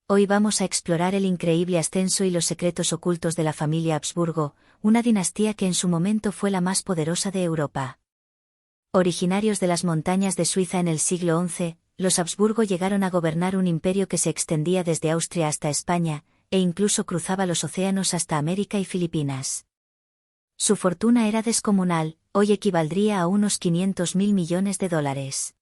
Hoy vamos a explorar el increíble ascenso y los secretos ocultos de la familia Habsburgo, una dinastía que en su momento fue la más poderosa de Europa. Originarios de las montañas de Suiza en el siglo XI, los Habsburgo llegaron a gobernar un imperio que se extendía desde Austria hasta España, e incluso cruzaba los océanos hasta América y Filipinas. Su fortuna era descomunal, hoy equivaldría a unos 500.000 millones de dólares.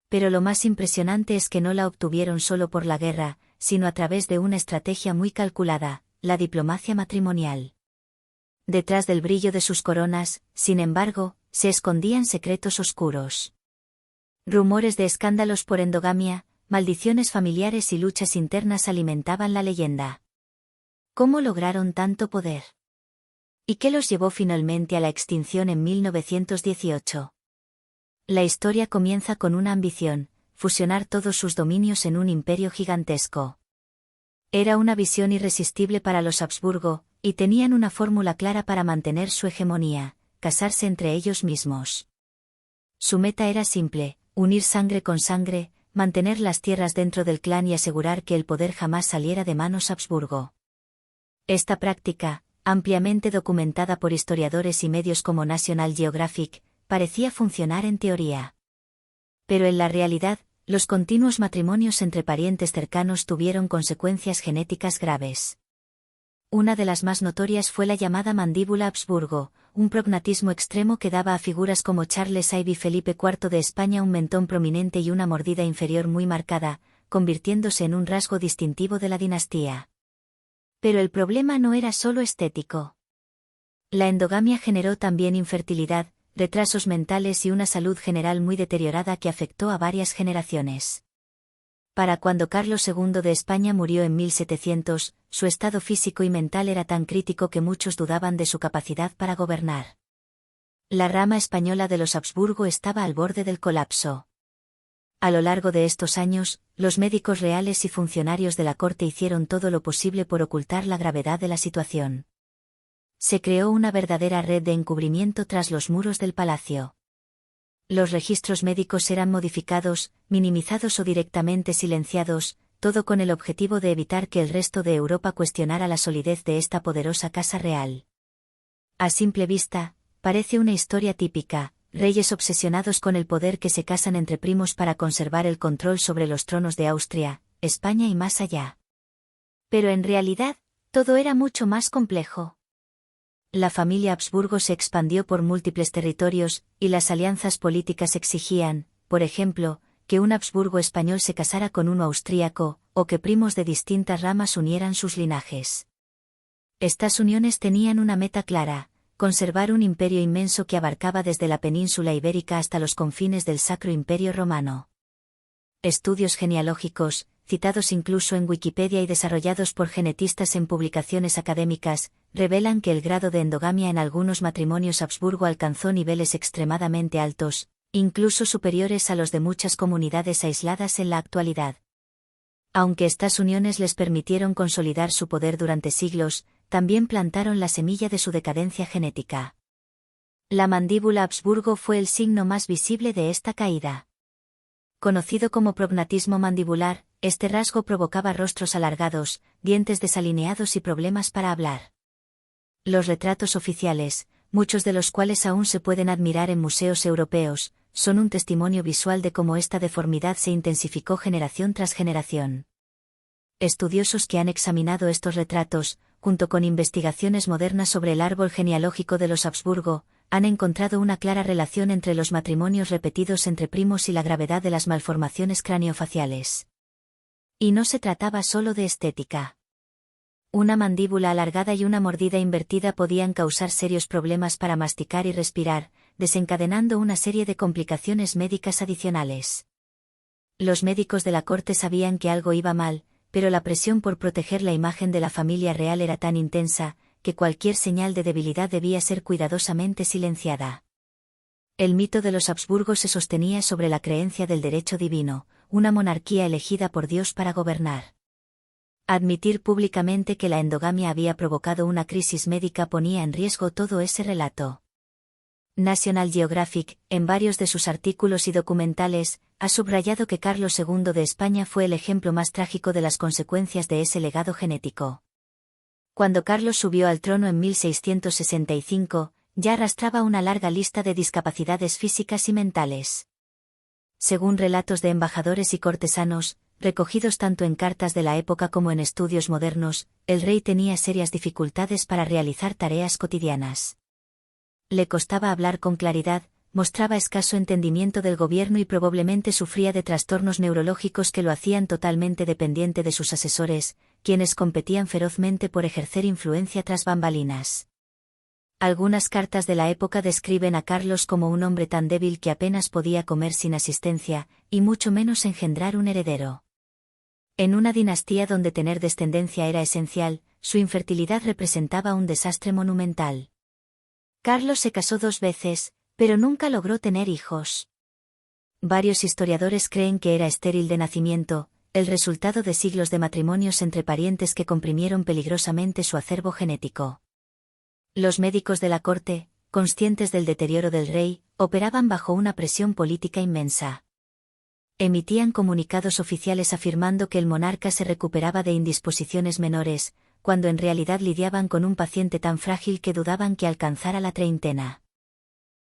Pero lo más impresionante es que no la obtuvieron solo por la guerra, sino a través de una estrategia muy calculada, la diplomacia matrimonial. Detrás del brillo de sus coronas, sin embargo, se escondían secretos oscuros. Rumores de escándalos por endogamia, maldiciones familiares y luchas internas alimentaban la leyenda. ¿Cómo lograron tanto poder? ¿Y qué los llevó finalmente a la extinción en 1918? La historia comienza con una ambición: fusionar todos sus dominios en un imperio gigantesco. Era una visión irresistible para los Habsburgo, y tenían una fórmula clara para mantener su hegemonía: casarse entre ellos mismos. Su meta era simple: unir sangre con sangre, mantener las tierras dentro del clan y asegurar que el poder jamás saliera de manos Habsburgo. Esta práctica, ampliamente documentada por historiadores y medios como National Geographic, parecía funcionar en teoría. Pero en la realidad, los continuos matrimonios entre parientes cercanos tuvieron consecuencias genéticas graves. Una de las más notorias fue la llamada mandíbula Habsburgo, un prognatismo extremo que daba a figuras como Charles I y Felipe IV de España un mentón prominente y una mordida inferior muy marcada, convirtiéndose en un rasgo distintivo de la dinastía. Pero el problema no era solo estético. La endogamia generó también infertilidad, retrasos mentales y una salud general muy deteriorada que afectó a varias generaciones. Para cuando Carlos II de España murió en 1700, su estado físico y mental era tan crítico que muchos dudaban de su capacidad para gobernar. La rama española de los Habsburgo estaba al borde del colapso. A lo largo de estos años, los médicos reales y funcionarios de la corte hicieron todo lo posible por ocultar la gravedad de la situación. Se creó una verdadera red de encubrimiento tras los muros del palacio. Los registros médicos eran modificados, minimizados o directamente silenciados, todo con el objetivo de evitar que el resto de Europa cuestionara la solidez de esta poderosa casa real. A simple vista, parece una historia típica: reyes obsesionados con el poder que se casan entre primos para conservar el control sobre los tronos de Austria, España y más allá. Pero en realidad, todo era mucho más complejo. La familia Habsburgo se expandió por múltiples territorios, y las alianzas políticas exigían, por ejemplo, que un Habsburgo español se casara con uno austríaco, o que primos de distintas ramas unieran sus linajes. Estas uniones tenían una meta clara: conservar un imperio inmenso que abarcaba desde la península ibérica hasta los confines del Sacro Imperio Romano. Estudios genealógicos, citados incluso en Wikipedia y desarrollados por genetistas en publicaciones académicas, revelan que el grado de endogamia en algunos matrimonios Habsburgo alcanzó niveles extremadamente altos, incluso superiores a los de muchas comunidades aisladas en la actualidad. Aunque estas uniones les permitieron consolidar su poder durante siglos, también plantaron la semilla de su decadencia genética. La mandíbula Habsburgo fue el signo más visible de esta caída. Conocido como prognatismo mandibular, este rasgo provocaba rostros alargados, dientes desalineados y problemas para hablar. Los retratos oficiales, muchos de los cuales aún se pueden admirar en museos europeos, son un testimonio visual de cómo esta deformidad se intensificó generación tras generación. Estudiosos que han examinado estos retratos, junto con investigaciones modernas sobre el árbol genealógico de los Habsburgo, han encontrado una clara relación entre los matrimonios repetidos entre primos y la gravedad de las malformaciones craneofaciales. Y no se trataba solo de estética. Una mandíbula alargada y una mordida invertida podían causar serios problemas para masticar y respirar, desencadenando una serie de complicaciones médicas adicionales. Los médicos de la corte sabían que algo iba mal, pero la presión por proteger la imagen de la familia real era tan intensa, que cualquier señal de debilidad debía ser cuidadosamente silenciada. El mito de los Habsburgo se sostenía sobre la creencia del derecho divino, una monarquía elegida por Dios para gobernar. Admitir públicamente que la endogamia había provocado una crisis médica ponía en riesgo todo ese relato. National Geographic, en varios de sus artículos y documentales, ha subrayado que Carlos II de España fue el ejemplo más trágico de las consecuencias de ese legado genético. Cuando Carlos subió al trono en 1665, ya arrastraba una larga lista de discapacidades físicas y mentales. Según relatos de embajadores y cortesanos, recogidos tanto en cartas de la época como en estudios modernos, el rey tenía serias dificultades para realizar tareas cotidianas. Le costaba hablar con claridad, mostraba escaso entendimiento del gobierno y probablemente sufría de trastornos neurológicos que lo hacían totalmente dependiente de sus asesores, quienes competían ferozmente por ejercer influencia tras bambalinas. Algunas cartas de la época describen a Carlos como un hombre tan débil que apenas podía comer sin asistencia, y mucho menos engendrar un heredero. En una dinastía donde tener descendencia era esencial, su infertilidad representaba un desastre monumental. Carlos se casó 2 veces, pero nunca logró tener hijos. Varios historiadores creen que era estéril de nacimiento, el resultado de siglos de matrimonios entre parientes que comprimieron peligrosamente su acervo genético. Los médicos de la corte, conscientes del deterioro del rey, operaban bajo una presión política inmensa. Emitían comunicados oficiales afirmando que el monarca se recuperaba de indisposiciones menores, cuando en realidad lidiaban con un paciente tan frágil que dudaban que alcanzara la treintena.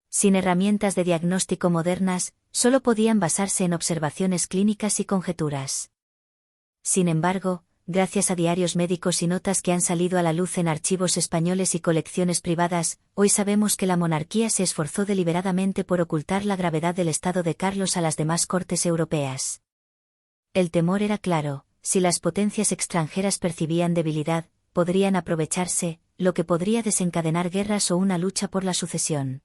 Sin herramientas de diagnóstico modernas, solo podían basarse en observaciones clínicas y conjeturas. Sin embargo, gracias a diarios médicos y notas que han salido a la luz en archivos españoles y colecciones privadas, hoy sabemos que la monarquía se esforzó deliberadamente por ocultar la gravedad del estado de Carlos a las demás cortes europeas. El temor era claro: si las potencias extranjeras percibían debilidad, podrían aprovecharse, lo que podría desencadenar guerras o una lucha por la sucesión.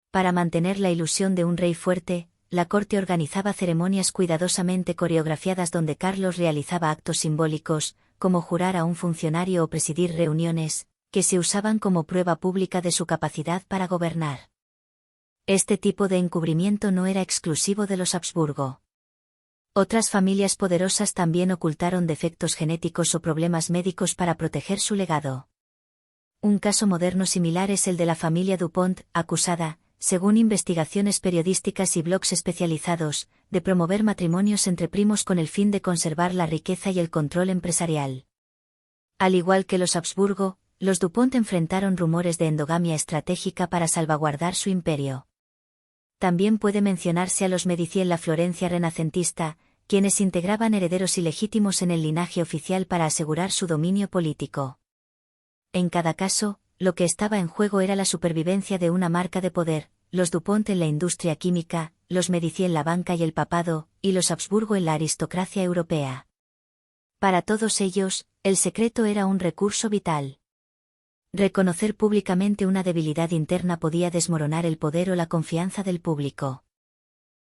Para mantener la ilusión de un rey fuerte, la corte organizaba ceremonias cuidadosamente coreografiadas donde Carlos realizaba actos simbólicos, como jurar a un funcionario o presidir reuniones, que se usaban como prueba pública de su capacidad para gobernar. Este tipo de encubrimiento no era exclusivo de los Habsburgo. Otras familias poderosas también ocultaron defectos genéticos o problemas médicos para proteger su legado. Un caso moderno similar es el de la familia Dupont, acusada, según investigaciones periodísticas y blogs especializados, de promover matrimonios entre primos con el fin de conservar la riqueza y el control empresarial. Al igual que los Habsburgo, los Dupont enfrentaron rumores de endogamia estratégica para salvaguardar su imperio. También puede mencionarse a los Medici en la Florencia renacentista, quienes integraban herederos ilegítimos en el linaje oficial para asegurar su dominio político. En cada caso, lo que estaba en juego era la supervivencia de una marca de poder: los Dupont en la industria química, los Medici en la banca y el papado, y los Habsburgo en la aristocracia europea. Para todos ellos, el secreto era un recurso vital. Reconocer públicamente una debilidad interna podía desmoronar el poder o la confianza del público.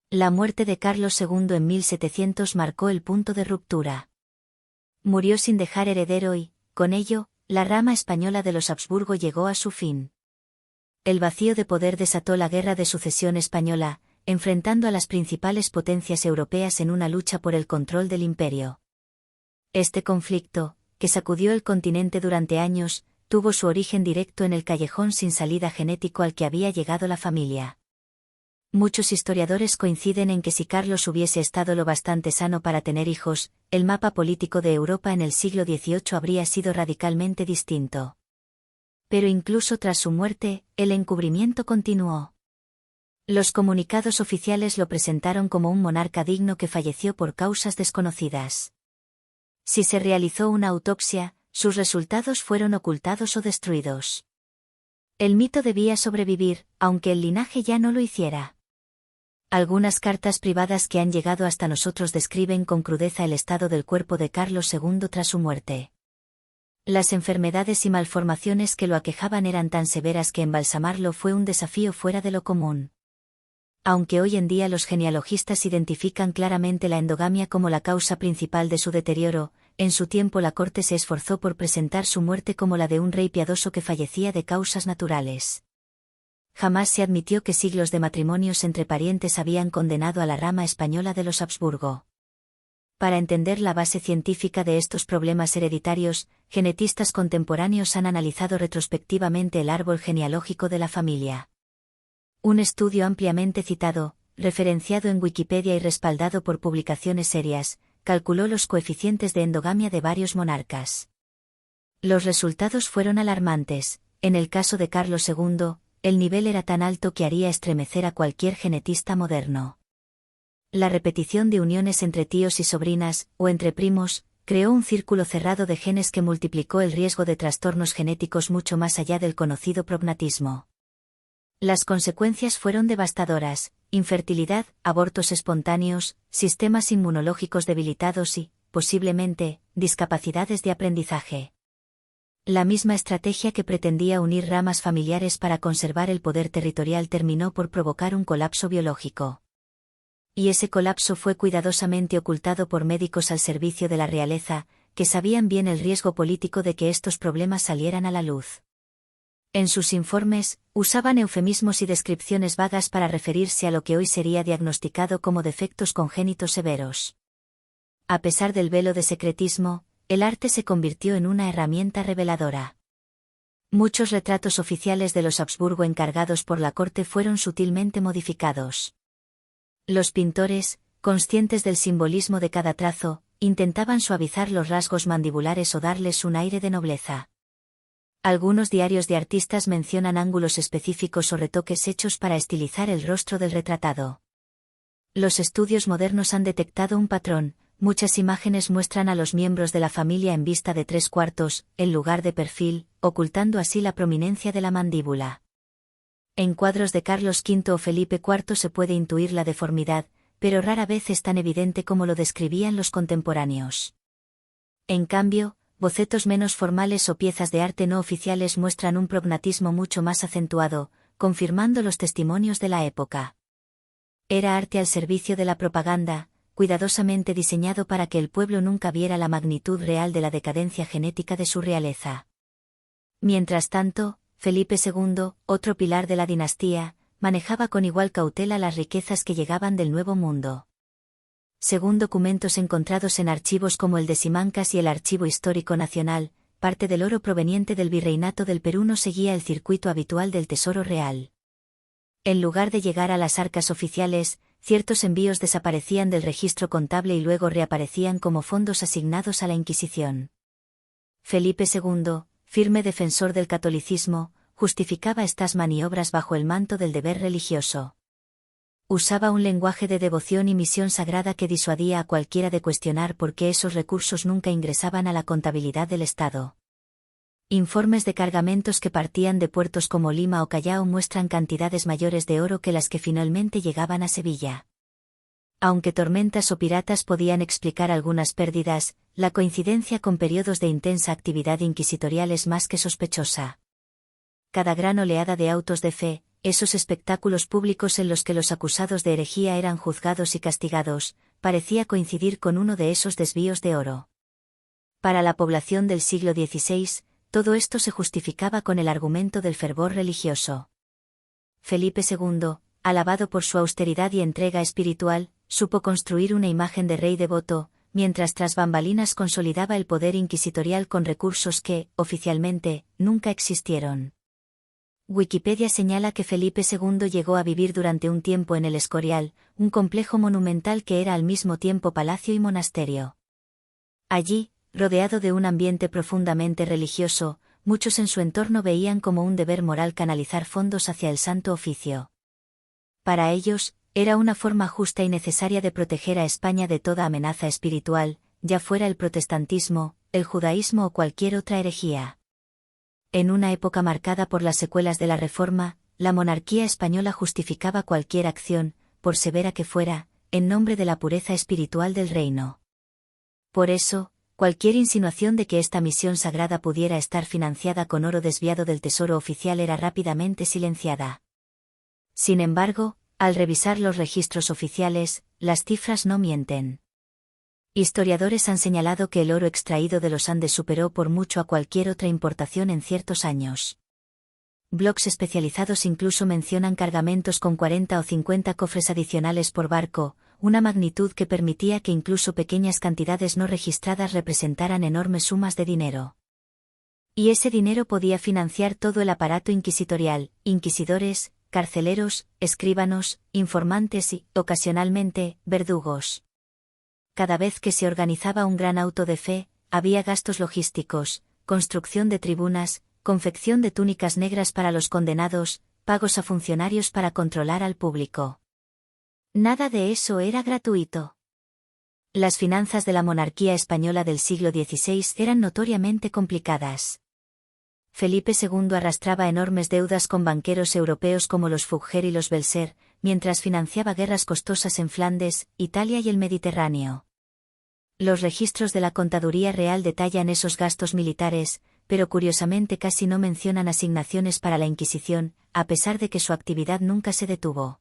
La muerte de Carlos II en 1700 marcó el punto de ruptura. Murió sin dejar heredero y, con ello, la rama española de los Habsburgo llegó a su fin. El vacío de poder desató la Guerra de Sucesión Española, enfrentando a las principales potencias europeas en una lucha por el control del imperio. Este conflicto, que sacudió el continente durante años, tuvo su origen directo en el callejón sin salida genético al que había llegado la familia. Muchos historiadores coinciden en que si Carlos hubiese estado lo bastante sano para tener hijos, el mapa político de Europa en el siglo XVIII habría sido radicalmente distinto. Pero incluso tras su muerte, el encubrimiento continuó. Los comunicados oficiales lo presentaron como un monarca digno que falleció por causas desconocidas. Si se realizó una autopsia, sus resultados fueron ocultados o destruidos. El mito debía sobrevivir, aunque el linaje ya no lo hiciera. Algunas cartas privadas que han llegado hasta nosotros describen con crudeza el estado del cuerpo de Carlos II tras su muerte. Las enfermedades y malformaciones que lo aquejaban eran tan severas que embalsamarlo fue un desafío fuera de lo común. Aunque hoy en día los genealogistas identifican claramente la endogamia como la causa principal de su deterioro, en su tiempo la corte se esforzó por presentar su muerte como la de un rey piadoso que fallecía de causas naturales. Jamás se admitió que siglos de matrimonios entre parientes habían condenado a la rama española de los Habsburgo. Para entender la base científica de estos problemas hereditarios, genetistas contemporáneos han analizado retrospectivamente el árbol genealógico de la familia. Un estudio ampliamente citado, referenciado en Wikipedia y respaldado por publicaciones serias, calculó los coeficientes de endogamia de varios monarcas. Los resultados fueron alarmantes. En el caso de Carlos II, el nivel era tan alto que haría estremecer a cualquier genetista moderno. La repetición de uniones entre tíos y sobrinas, o entre primos, creó un círculo cerrado de genes que multiplicó el riesgo de trastornos genéticos mucho más allá del conocido prognatismo. Las consecuencias fueron devastadoras: infertilidad, abortos espontáneos, sistemas inmunológicos debilitados y, posiblemente, discapacidades de aprendizaje. La misma estrategia que pretendía unir ramas familiares para conservar el poder territorial terminó por provocar un colapso biológico. Y ese colapso fue cuidadosamente ocultado por médicos al servicio de la realeza, que sabían bien el riesgo político de que estos problemas salieran a la luz. En sus informes, usaban eufemismos y descripciones vagas para referirse a lo que hoy sería diagnosticado como defectos congénitos severos. A pesar del velo de secretismo, el arte se convirtió en una herramienta reveladora. Muchos retratos oficiales de los Habsburgo encargados por la corte fueron sutilmente modificados. Los pintores, conscientes del simbolismo de cada trazo, intentaban suavizar los rasgos mandibulares o darles un aire de nobleza. Algunos diarios de artistas mencionan ángulos específicos o retoques hechos para estilizar el rostro del retratado. Los estudios modernos han detectado un patrón: muchas imágenes muestran a los miembros de la familia en vista de 3/4, en lugar de perfil, ocultando así la prominencia de la mandíbula. En cuadros de Carlos V o Felipe IV se puede intuir la deformidad, pero rara vez es tan evidente como lo describían los contemporáneos. En cambio, bocetos menos formales o piezas de arte no oficiales muestran un prognatismo mucho más acentuado, confirmando los testimonios de la época. Era arte al servicio de la propaganda, cuidadosamente diseñado para que el pueblo nunca viera la magnitud real de la decadencia genética de su realeza. Mientras tanto, Felipe II, otro pilar de la dinastía, manejaba con igual cautela las riquezas que llegaban del Nuevo Mundo. Según documentos encontrados en archivos como el de Simancas y el Archivo Histórico Nacional, parte del oro proveniente del Virreinato del Perú no seguía el circuito habitual del tesoro real. En lugar de llegar a las arcas oficiales, ciertos envíos desaparecían del registro contable y luego reaparecían como fondos asignados a la Inquisición. Felipe II, firme defensor del catolicismo, justificaba estas maniobras bajo el manto del deber religioso. Usaba un lenguaje de devoción y misión sagrada que disuadía a cualquiera de cuestionar por qué esos recursos nunca ingresaban a la contabilidad del Estado. Informes de cargamentos que partían de puertos como Lima o Callao muestran cantidades mayores de oro que las que finalmente llegaban a Sevilla. Aunque tormentas o piratas podían explicar algunas pérdidas, la coincidencia con periodos de intensa actividad inquisitorial es más que sospechosa. Cada gran oleada de autos de fe, esos espectáculos públicos en los que los acusados de herejía eran juzgados y castigados, parecía coincidir con uno de esos desvíos de oro. Para la población del siglo XVI, todo esto se justificaba con el argumento del fervor religioso. Felipe II, alabado por su austeridad y entrega espiritual, supo construir una imagen de rey devoto, mientras tras bambalinas consolidaba el poder inquisitorial con recursos que, oficialmente, nunca existieron. Wikipedia señala que Felipe II llegó a vivir durante un tiempo en el Escorial, un complejo monumental que era al mismo tiempo palacio y monasterio. Allí, rodeado de un ambiente profundamente religioso, muchos en su entorno veían como un deber moral canalizar fondos hacia el Santo Oficio. Para ellos, era una forma justa y necesaria de proteger a España de toda amenaza espiritual, ya fuera el protestantismo, el judaísmo o cualquier otra herejía. En una época marcada por las secuelas de la Reforma, la monarquía española justificaba cualquier acción, por severa que fuera, en nombre de la pureza espiritual del reino. Por eso, cualquier insinuación de que esta misión sagrada pudiera estar financiada con oro desviado del tesoro oficial era rápidamente silenciada. Sin embargo, al revisar los registros oficiales, las cifras no mienten. Historiadores han señalado que el oro extraído de los Andes superó por mucho a cualquier otra importación en ciertos años. Blogs especializados incluso mencionan cargamentos con 40 o 50 cofres adicionales por barco, una magnitud que permitía que incluso pequeñas cantidades no registradas representaran enormes sumas de dinero. Y ese dinero podía financiar todo el aparato inquisitorial: inquisidores, carceleros, escribanos, informantes y, ocasionalmente, verdugos. Cada vez que se organizaba un gran auto de fe, había gastos logísticos, construcción de tribunas, confección de túnicas negras para los condenados, pagos a funcionarios para controlar al público. Nada de eso era gratuito. Las finanzas de la monarquía española del siglo XVI eran notoriamente complicadas. Felipe II arrastraba enormes deudas con banqueros europeos como los Fugger y los Belser, mientras financiaba guerras costosas en Flandes, Italia y el Mediterráneo. Los registros de la Contaduría Real detallan esos gastos militares, pero curiosamente casi no mencionan asignaciones para la Inquisición, a pesar de que su actividad nunca se detuvo.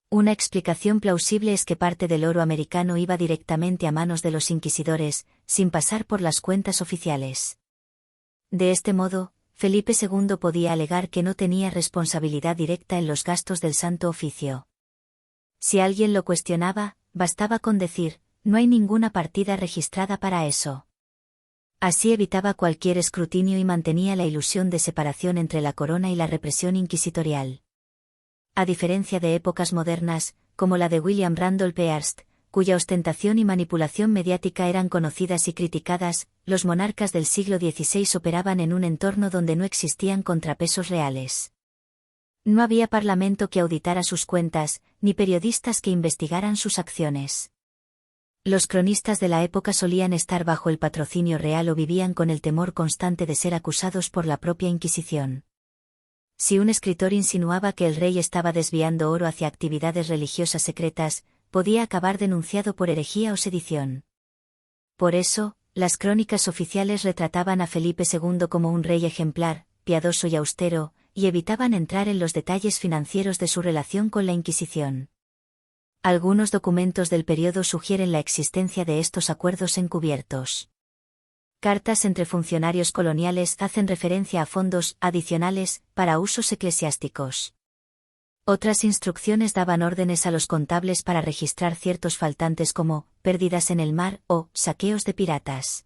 Una explicación plausible es que parte del oro americano iba directamente a manos de los inquisidores, sin pasar por las cuentas oficiales. De este modo, Felipe II podía alegar que no tenía responsabilidad directa en los gastos del Santo Oficio. Si alguien lo cuestionaba, bastaba con decir, no hay ninguna partida registrada para eso. Así evitaba cualquier escrutinio y mantenía la ilusión de separación entre la corona y la represión inquisitorial. A diferencia de épocas modernas, como la de William Randolph Hearst, cuya ostentación y manipulación mediática eran conocidas y criticadas, los monarcas del siglo XVI operaban en un entorno donde no existían contrapesos reales. No había parlamento que auditara sus cuentas, ni periodistas que investigaran sus acciones. Los cronistas de la época solían estar bajo el patrocinio real o vivían con el temor constante de ser acusados por la propia Inquisición. Si un escritor insinuaba que el rey estaba desviando oro hacia actividades religiosas secretas, podía acabar denunciado por herejía o sedición. Por eso, las crónicas oficiales retrataban a Felipe II como un rey ejemplar, piadoso y austero, y evitaban entrar en los detalles financieros de su relación con la Inquisición. Algunos documentos del periodo sugieren la existencia de estos acuerdos encubiertos. Cartas entre funcionarios coloniales hacen referencia a fondos adicionales para usos eclesiásticos. Otras instrucciones daban órdenes a los contables para registrar ciertos faltantes como pérdidas en el mar o saqueos de piratas.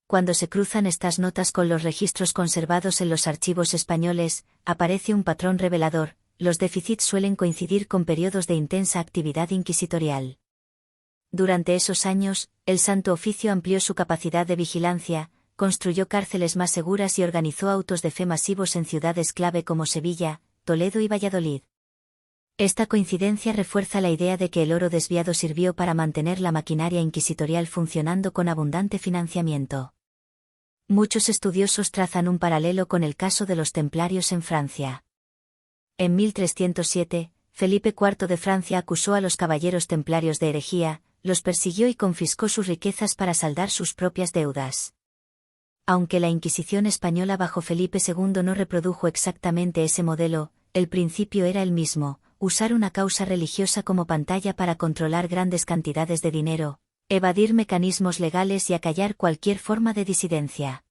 Cuando se cruzan estas notas con los registros conservados en los archivos españoles, aparece un patrón revelador: los déficits suelen coincidir con periodos de intensa actividad inquisitorial. Durante esos años, el Santo Oficio amplió su capacidad de vigilancia, construyó cárceles más seguras y organizó autos de fe masivos en ciudades clave como Sevilla, Toledo y Valladolid. Esta coincidencia refuerza la idea de que el oro desviado sirvió para mantener la maquinaria inquisitorial funcionando con abundante financiamiento. Muchos estudiosos trazan un paralelo con el caso de los templarios en Francia. En 1307, Felipe IV de Francia acusó a los caballeros templarios de herejía, los persiguió y confiscó sus riquezas para saldar sus propias deudas. Aunque la Inquisición española bajo Felipe II no reprodujo exactamente ese modelo, el principio era el mismo: usar una causa religiosa como pantalla para controlar grandes cantidades de dinero, evadir mecanismos legales y acallar cualquier forma de disidencia.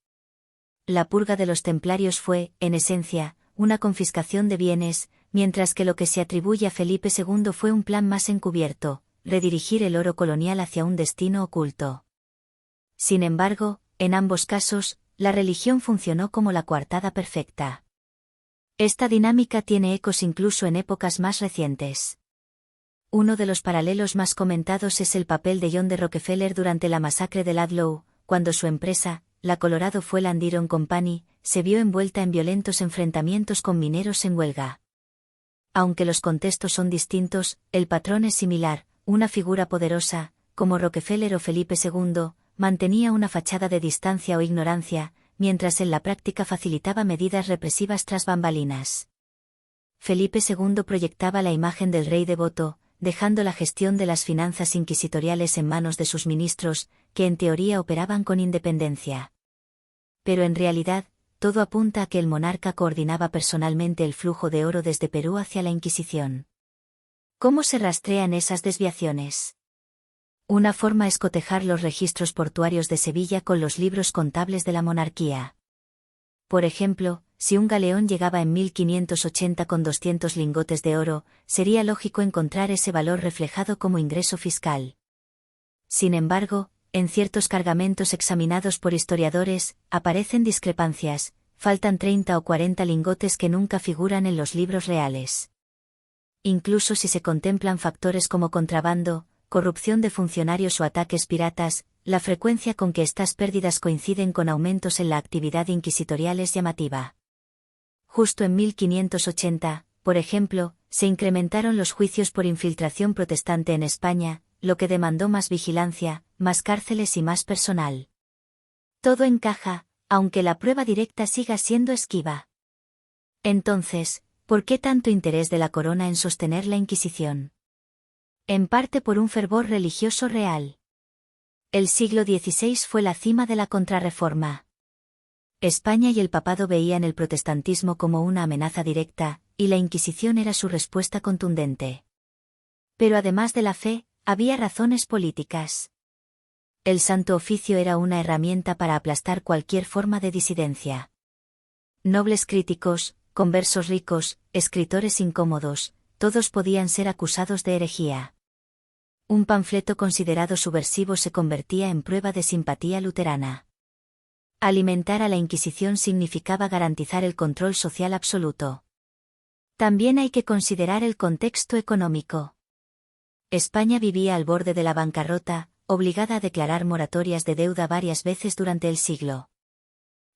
La purga de los templarios fue, en esencia, una confiscación de bienes, mientras que lo que se atribuye a Felipe II fue un plan más encubierto: redirigir el oro colonial hacia un destino oculto. Sin embargo, en ambos casos, la religión funcionó como la coartada perfecta. Esta dinámica tiene ecos incluso en épocas más recientes. Uno de los paralelos más comentados es el papel de John D. Rockefeller durante la masacre de Ludlow, cuando su empresa, la Colorado Fuel & Iron Company, se vio envuelta en violentos enfrentamientos con mineros en huelga. Aunque los contextos son distintos, el patrón es similar: una figura poderosa, como Rockefeller o Felipe II, mantenía una fachada de distancia o ignorancia, mientras en la práctica facilitaba medidas represivas tras bambalinas. Felipe II proyectaba la imagen del rey devoto, dejando la gestión de las finanzas inquisitoriales en manos de sus ministros, que en teoría operaban con independencia. Pero en realidad, todo apunta a que el monarca coordinaba personalmente el flujo de oro desde Perú hacia la Inquisición. ¿Cómo se rastrean esas desviaciones? Una forma es cotejar los registros portuarios de Sevilla con los libros contables de la monarquía. Por ejemplo, si un galeón llegaba en 1580 con 200 lingotes de oro, sería lógico encontrar ese valor reflejado como ingreso fiscal. Sin embargo, en ciertos cargamentos examinados por historiadores, aparecen discrepancias. faltan 30 o 40 lingotes que nunca figuran en los libros reales. Incluso si se contemplan factores como contrabando, corrupción de funcionarios o ataques piratas, la frecuencia con que estas pérdidas coinciden con aumentos en la actividad inquisitorial es llamativa. Justo en 1580, por ejemplo, se incrementaron los juicios por infiltración protestante en España, lo que demandó más vigilancia, más cárceles y más personal. Todo encaja, aunque la prueba directa siga siendo esquiva. Entonces, ¿por qué tanto interés de la corona en sostener la Inquisición? En parte por un fervor religioso real. El siglo XVI fue la cima de la Contrarreforma. España y el papado veían el protestantismo como una amenaza directa, y la Inquisición era su respuesta contundente. Pero además de la fe, había razones políticas. El Santo Oficio era una herramienta para aplastar cualquier forma de disidencia. Nobles críticos, conversos ricos, escritores incómodos, todos podían ser acusados de herejía. Un panfleto considerado subversivo se convertía en prueba de simpatía luterana. Alimentar a la Inquisición significaba garantizar el control social absoluto. También hay que considerar el contexto económico. España vivía al borde de la bancarrota, obligada a declarar moratorias de deuda varias veces durante el siglo.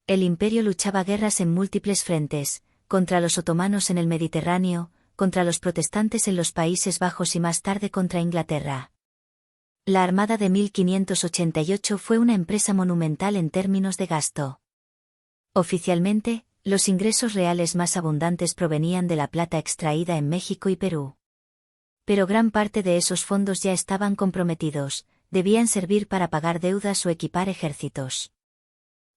El imperio luchaba guerras en múltiples frentes, contra los otomanos en el Mediterráneo, contra los protestantes en los Países Bajos y más tarde contra Inglaterra. La Armada de 1588 fue una empresa monumental en términos de gasto. Oficialmente, los ingresos reales más abundantes provenían de la plata extraída en México y Perú. Pero gran parte de esos fondos ya estaban comprometidos, debían servir para pagar deudas o equipar ejércitos.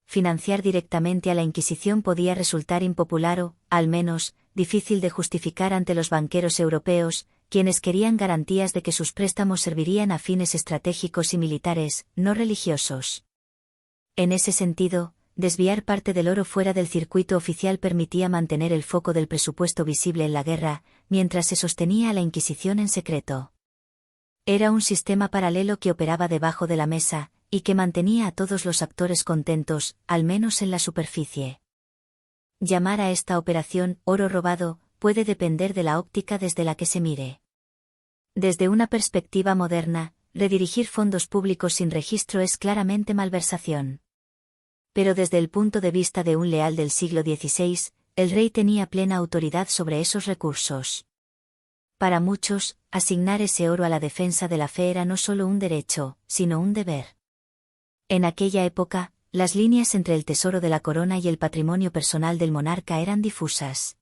Financiar directamente a la Inquisición podía resultar impopular o, al menos, difícil de justificar ante los banqueros europeos, quienes querían garantías de que sus préstamos servirían a fines estratégicos y militares, no religiosos. En ese sentido, desviar parte del oro fuera del circuito oficial permitía mantener el foco del presupuesto visible en la guerra, mientras se sostenía a la Inquisición en secreto. Era un sistema paralelo que operaba debajo de la mesa, y que mantenía a todos los actores contentos, al menos en la superficie. Llamar a esta operación oro robado puede depender de la óptica desde la que se mire. Desde una perspectiva moderna, redirigir fondos públicos sin registro es claramente malversación. Pero desde el punto de vista de un leal del siglo XVI, el rey tenía plena autoridad sobre esos recursos. Para muchos, asignar ese oro a la defensa de la fe era no solo un derecho, sino un deber. En aquella época, las líneas entre el tesoro de la corona y el patrimonio personal del monarca eran difusas.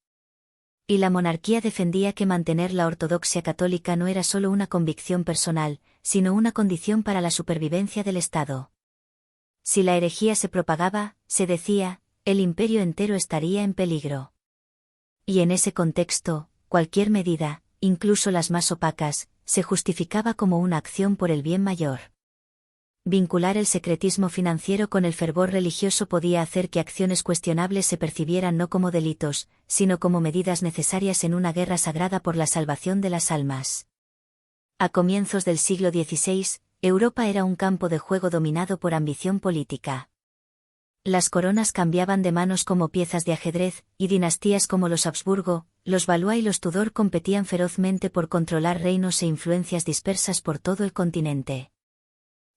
Y la monarquía defendía que mantener la ortodoxia católica no era solo una convicción personal, sino una condición para la supervivencia del Estado. Si la herejía se propagaba, se decía, el imperio entero estaría en peligro. Y en ese contexto, cualquier medida, incluso las más opacas, se justificaba como una acción por el bien mayor. Vincular el secretismo financiero con el fervor religioso podía hacer que acciones cuestionables se percibieran no como delitos, sino como medidas necesarias en una guerra sagrada por la salvación de las almas. A comienzos del siglo XVI, Europa era un campo de juego dominado por ambición política. Las coronas cambiaban de manos como piezas de ajedrez, y dinastías como los Habsburgo, los Valois y los Tudor competían ferozmente por controlar reinos e influencias dispersas por todo el continente.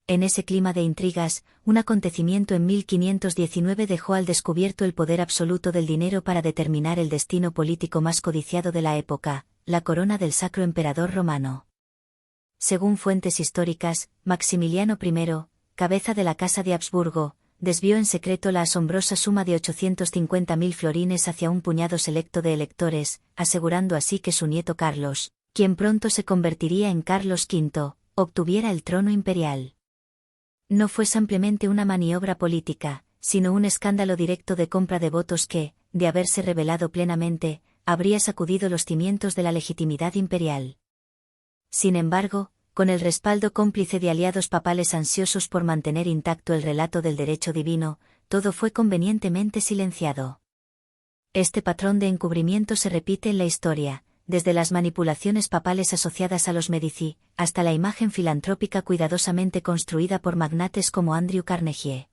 En ese clima de intrigas, un acontecimiento en 1519 dejó al descubierto el poder absoluto del dinero para determinar el destino político más codiciado de la época, la corona del Sacro Emperador Romano. Según fuentes históricas, Maximiliano I, cabeza de la Casa de Habsburgo, desvió en secreto la asombrosa suma de 850.000 florines hacia un puñado selecto de electores, asegurando así que su nieto Carlos, quien pronto se convertiría en Carlos V, obtuviera el trono imperial. No fue simplemente una maniobra política, sino un escándalo directo de compra de votos que, de haberse revelado plenamente, habría sacudido los cimientos de la legitimidad imperial. Sin embargo, con el respaldo cómplice de aliados papales ansiosos por mantener intacto el relato del derecho divino, todo fue convenientemente silenciado. Este patrón de encubrimiento se repite en la historia, desde las manipulaciones papales asociadas a los Medici, hasta la imagen filantrópica cuidadosamente construida por magnates como Andrew Carnegie.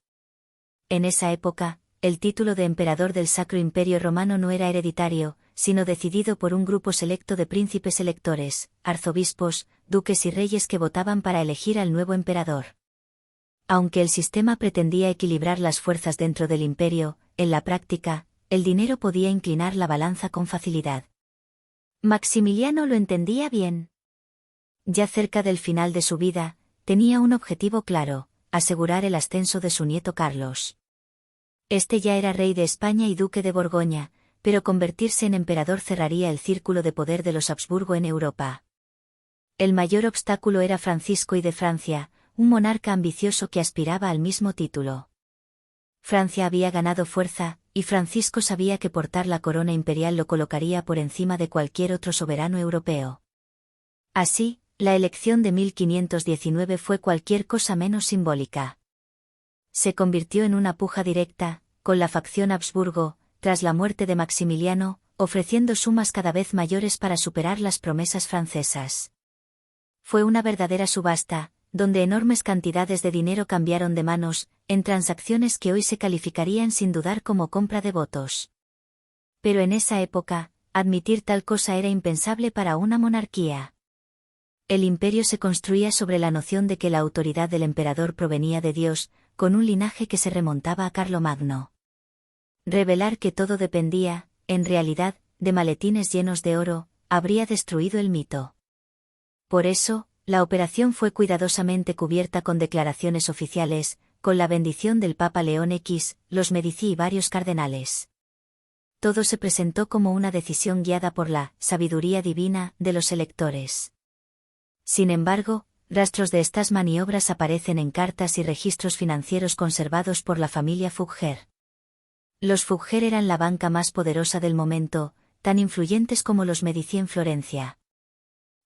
En esa época, el título de emperador del Sacro Imperio Romano no era hereditario, sino decidido por un grupo selecto de príncipes electores, arzobispos, duques y reyes que votaban para elegir al nuevo emperador. Aunque el sistema pretendía equilibrar las fuerzas dentro del imperio, en la práctica, el dinero podía inclinar la balanza con facilidad. Maximiliano lo entendía bien. Ya cerca del final de su vida, tenía un objetivo claro: asegurar el ascenso de su nieto Carlos. Este ya era rey de España y duque de Borgoña, pero convertirse en emperador cerraría el círculo de poder de los Habsburgo en Europa. El mayor obstáculo era Francisco I de Francia, un monarca ambicioso que aspiraba al mismo título. Francia había ganado fuerza, y Francisco sabía que portar la corona imperial lo colocaría por encima de cualquier otro soberano europeo. Así, la elección de 1519 fue cualquier cosa menos simbólica. Se convirtió en una puja directa, con la facción Habsburgo, tras la muerte de Maximiliano, ofreciendo sumas cada vez mayores para superar las promesas francesas. Fue una verdadera subasta, donde enormes cantidades de dinero cambiaron de manos, en transacciones que hoy se calificarían sin dudar como compra de votos. Pero en esa época, admitir tal cosa era impensable para una monarquía. El imperio se construía sobre la noción de que la autoridad del emperador provenía de Dios, con un linaje que se remontaba a Carlomagno. Revelar que todo dependía, en realidad, de maletines llenos de oro, habría destruido el mito. Por eso, la operación fue cuidadosamente cubierta con declaraciones oficiales, con la bendición del Papa León X, los Medici y varios cardenales. Todo se presentó como una decisión guiada por la sabiduría divina de los electores. Sin embargo, rastros de estas maniobras aparecen en cartas y registros financieros conservados por la familia Fugger. Los Fugger eran la banca más poderosa del momento, tan influyentes como los Medici en Florencia.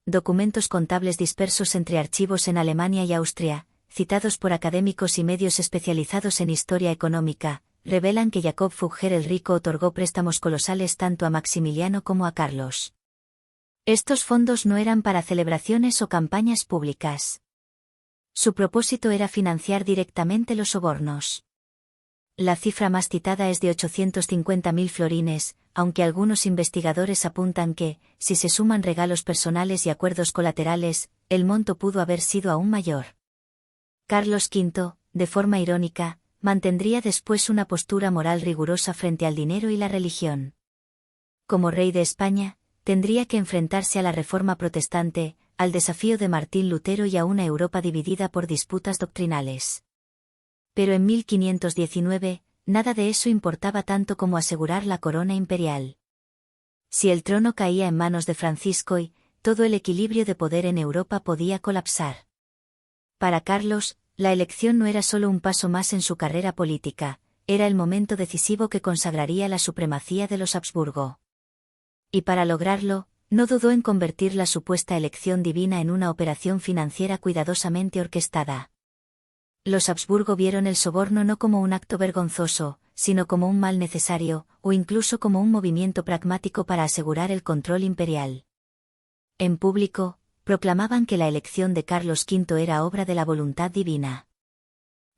Documentos contables dispersos entre archivos en Alemania y Austria, citados por académicos y medios especializados en historia económica, revelan que Jacob Fugger el Rico otorgó préstamos colosales tanto a Maximiliano como a Carlos. Estos fondos no eran para celebraciones o campañas públicas. Su propósito era financiar directamente los sobornos. La cifra más citada es de 850.000 florines, aunque algunos investigadores apuntan que, si se suman regalos personales y acuerdos colaterales, el monto pudo haber sido aún mayor. Carlos V, de forma irónica, mantendría después una postura moral rigurosa frente al dinero y la religión. Como rey de España, tendría que enfrentarse a la reforma protestante, al desafío de Martín Lutero y a una Europa dividida por disputas doctrinales. Pero en 1519, nada de eso importaba tanto como asegurar la corona imperial. Si el trono caía en manos de Francisco I, todo el equilibrio de poder en Europa podía colapsar. Para Carlos, la elección no era solo un paso más en su carrera política, era el momento decisivo que consagraría la supremacía de los Habsburgo. Y para lograrlo, no dudó en convertir la supuesta elección divina en una operación financiera cuidadosamente orquestada. Los Habsburgo vieron el soborno no como un acto vergonzoso, sino como un mal necesario, o incluso como un movimiento pragmático para asegurar el control imperial. En público, proclamaban que la elección de Carlos V era obra de la voluntad divina.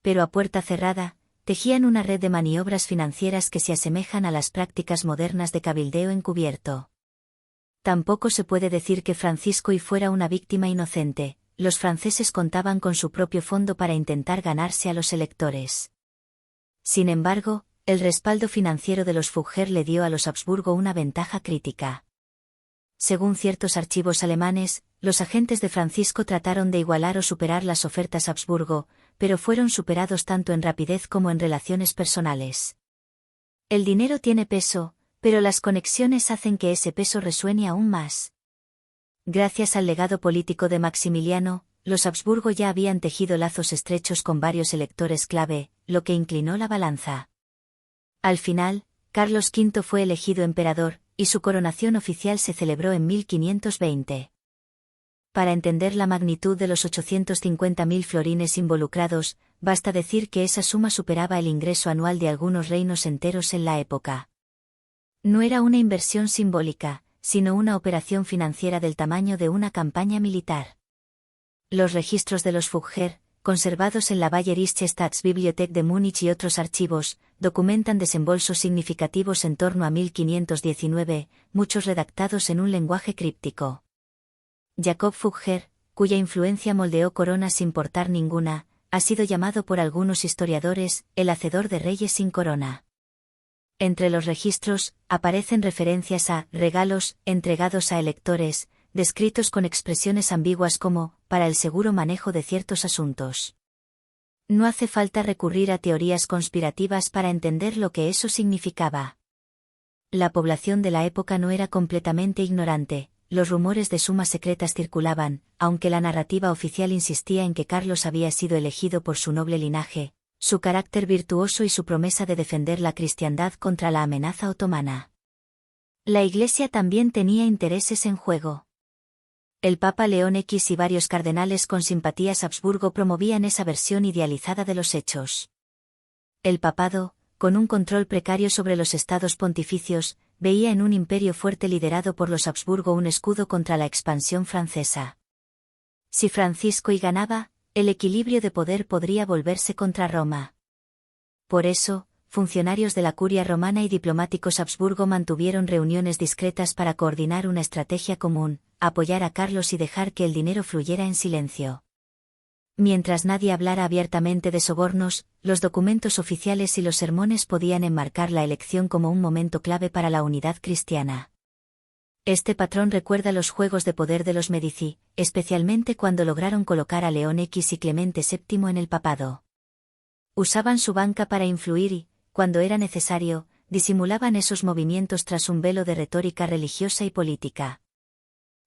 Pero a puerta cerrada, tejían una red de maniobras financieras que se asemejan a las prácticas modernas de cabildeo encubierto. Tampoco se puede decir que Francisco I fuera una víctima inocente. Los franceses contaban con su propio fondo para intentar ganarse a los electores. Sin embargo, el respaldo financiero de los Fugger le dio a los Habsburgo una ventaja crítica. Según ciertos archivos alemanes, los agentes de Francisco trataron de igualar o superar las ofertas Habsburgo, pero fueron superados tanto en rapidez como en relaciones personales. El dinero tiene peso, pero las conexiones hacen que ese peso resuene aún más. Gracias al legado político de Maximiliano, los Habsburgo ya habían tejido lazos estrechos con varios electores clave, lo que inclinó la balanza. Al final, Carlos V fue elegido emperador, y su coronación oficial se celebró en 1520. Para entender la magnitud de los 850.000 florines involucrados, basta decir que esa suma superaba el ingreso anual de algunos reinos enteros en la época. No era una inversión simbólica, sino una operación financiera del tamaño de una campaña militar. Los registros de los Fugger, conservados en la Bayerische Staatsbibliothek de Múnich y otros archivos, documentan desembolsos significativos en torno a 1519, muchos redactados en un lenguaje críptico. Jacob Fugger, cuya influencia moldeó Corona sin portar ninguna, ha sido llamado por algunos historiadores el hacedor de reyes sin corona. Entre los registros, aparecen referencias a regalos entregados a electores, descritos con expresiones ambiguas como para el seguro manejo de ciertos asuntos. No hace falta recurrir a teorías conspirativas para entender lo que eso significaba. La población de la época no era completamente ignorante, los rumores de sumas secretas circulaban, aunque la narrativa oficial insistía en que Carlos había sido elegido por su noble linaje, su carácter virtuoso y su promesa de defender la cristiandad contra la amenaza otomana. La Iglesia también tenía intereses en juego. El Papa León X y varios cardenales con simpatías Habsburgo promovían esa versión idealizada de los hechos. El papado, con un control precario sobre los estados pontificios, veía en un imperio fuerte liderado por los Habsburgo un escudo contra la expansión francesa. Si Francisco I ganaba, el equilibrio de poder podría volverse contra Roma. Por eso, funcionarios de la curia romana y diplomáticos Habsburgo mantuvieron reuniones discretas para coordinar una estrategia común, apoyar a Carlos y dejar que el dinero fluyera en silencio. Mientras nadie hablara abiertamente de sobornos, los documentos oficiales y los sermones podían enmarcar la elección como un momento clave para la unidad cristiana. Este patrón recuerda los juegos de poder de los Medici, especialmente cuando lograron colocar a León X y Clemente VII en el papado. Usaban su banca para influir y, cuando era necesario, disimulaban esos movimientos tras un velo de retórica religiosa y política.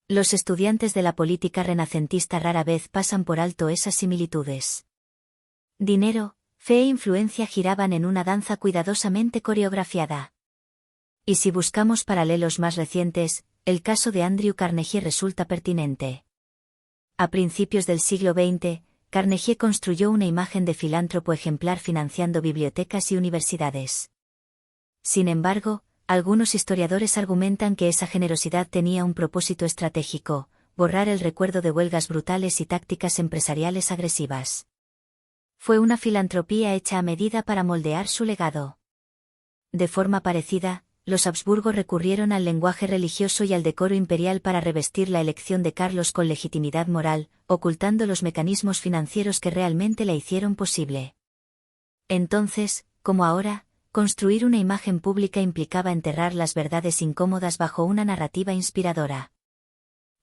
Los estudiantes de la política renacentista rara vez pasan por alto esas similitudes. Dinero, fe e influencia giraban en una danza cuidadosamente coreografiada. Y si buscamos paralelos más recientes, el caso de Andrew Carnegie resulta pertinente. A principios del siglo XX, Carnegie construyó una imagen de filántropo ejemplar financiando bibliotecas y universidades. Sin embargo, algunos historiadores argumentan que esa generosidad tenía un propósito estratégico: borrar el recuerdo de huelgas brutales y tácticas empresariales agresivas. Fue una filantropía hecha a medida para moldear su legado. De forma parecida, los Habsburgo recurrieron al lenguaje religioso y al decoro imperial para revestir la elección de Carlos con legitimidad moral, ocultando los mecanismos financieros que realmente la hicieron posible. Entonces, como ahora, construir una imagen pública implicaba enterrar las verdades incómodas bajo una narrativa inspiradora.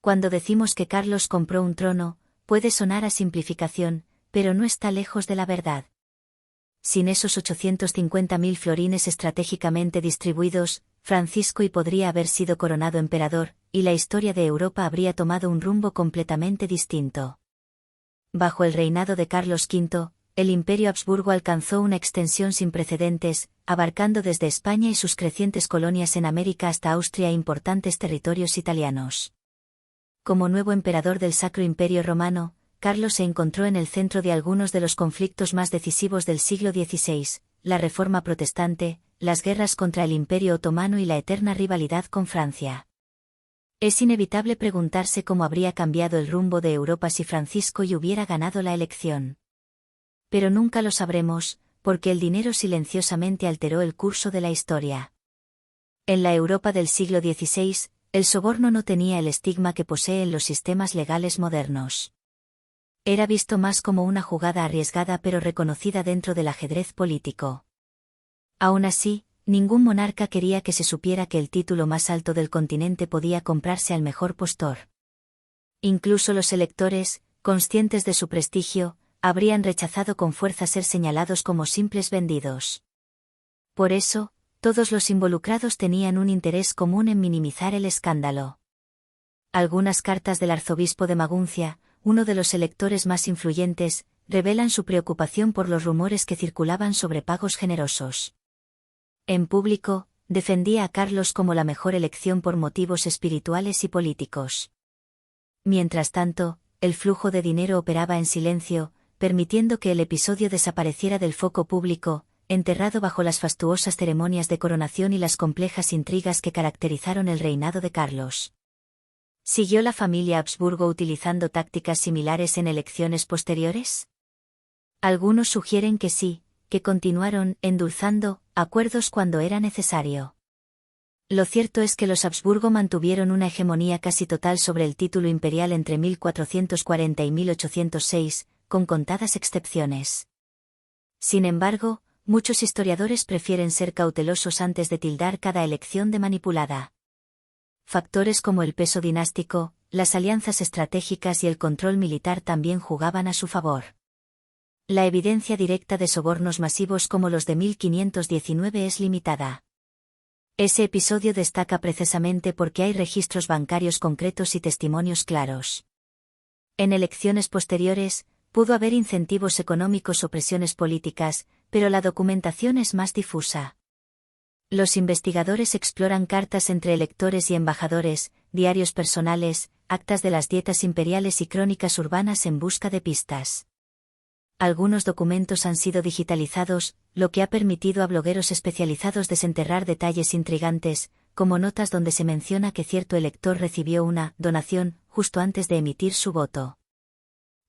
Cuando decimos que Carlos compró un trono, puede sonar a simplificación, pero no está lejos de la verdad. Sin esos 850.000 florines estratégicamente distribuidos, Francisco I podría haber sido coronado emperador, y la historia de Europa habría tomado un rumbo completamente distinto. Bajo el reinado de Carlos V, el Imperio Habsburgo alcanzó una extensión sin precedentes, abarcando desde España y sus crecientes colonias en América hasta Austria e importantes territorios italianos. Como nuevo emperador del Sacro Imperio Romano, Carlos se encontró en el centro de algunos de los conflictos más decisivos del siglo XVI, la Reforma Protestante, las guerras contra el Imperio Otomano y la eterna rivalidad con Francia. Es inevitable preguntarse cómo habría cambiado el rumbo de Europa si Francisco I hubiera ganado la elección. Pero nunca lo sabremos, porque el dinero silenciosamente alteró el curso de la historia. En la Europa del siglo XVI, el soborno no tenía el estigma que poseen los sistemas legales modernos. Era visto más como una jugada arriesgada pero reconocida dentro del ajedrez político. Aún así, ningún monarca quería que se supiera que el título más alto del continente podía comprarse al mejor postor. Incluso los electores, conscientes de su prestigio, habrían rechazado con fuerza ser señalados como simples vendidos. Por eso, todos los involucrados tenían un interés común en minimizar el escándalo. Algunas cartas del arzobispo de Maguncia, uno de los electores más influyentes, revelan su preocupación por los rumores que circulaban sobre pagos generosos. En público, defendía a Carlos como la mejor elección por motivos espirituales y políticos. Mientras tanto, el flujo de dinero operaba en silencio, permitiendo que el episodio desapareciera del foco público, enterrado bajo las fastuosas ceremonias de coronación y las complejas intrigas que caracterizaron el reinado de Carlos. ¿Siguió la familia Habsburgo utilizando tácticas similares en elecciones posteriores? Algunos sugieren que sí, que continuaron endulzando acuerdos cuando era necesario. Lo cierto es que los Habsburgo mantuvieron una hegemonía casi total sobre el título imperial entre 1440 y 1806, con contadas excepciones. Sin embargo, muchos historiadores prefieren ser cautelosos antes de tildar cada elección de manipulada. Factores como el peso dinástico, las alianzas estratégicas y el control militar también jugaban a su favor. La evidencia directa de sobornos masivos como los de 1519 es limitada. Ese episodio destaca precisamente porque hay registros bancarios concretos y testimonios claros. En elecciones posteriores, pudo haber incentivos económicos o presiones políticas, pero la documentación es más difusa. Los investigadores exploran cartas entre electores y embajadores, diarios personales, actas de las dietas imperiales y crónicas urbanas en busca de pistas. Algunos documentos han sido digitalizados, lo que ha permitido a blogueros especializados desenterrar detalles intrigantes, como notas donde se menciona que cierto elector recibió una donación justo antes de emitir su voto.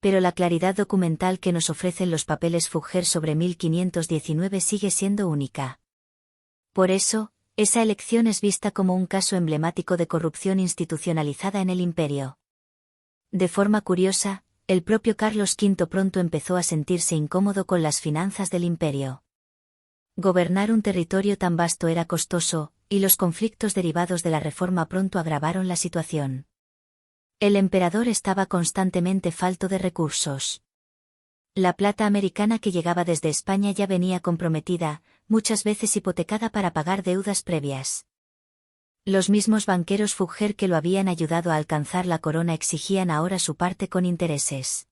Pero la claridad documental que nos ofrecen los papeles Fugger sobre 1519 sigue siendo única. Por eso, esa elección es vista como un caso emblemático de corrupción institucionalizada en el imperio. De forma curiosa, el propio Carlos V pronto empezó a sentirse incómodo con las finanzas del imperio. Gobernar un territorio tan vasto era costoso, y los conflictos derivados de la reforma pronto agravaron la situación. El emperador estaba constantemente falto de recursos. La plata americana que llegaba desde España ya venía comprometida, muchas veces hipotecada para pagar deudas previas. Los mismos banqueros Fugger que lo habían ayudado a alcanzar la corona exigían ahora su parte con intereses.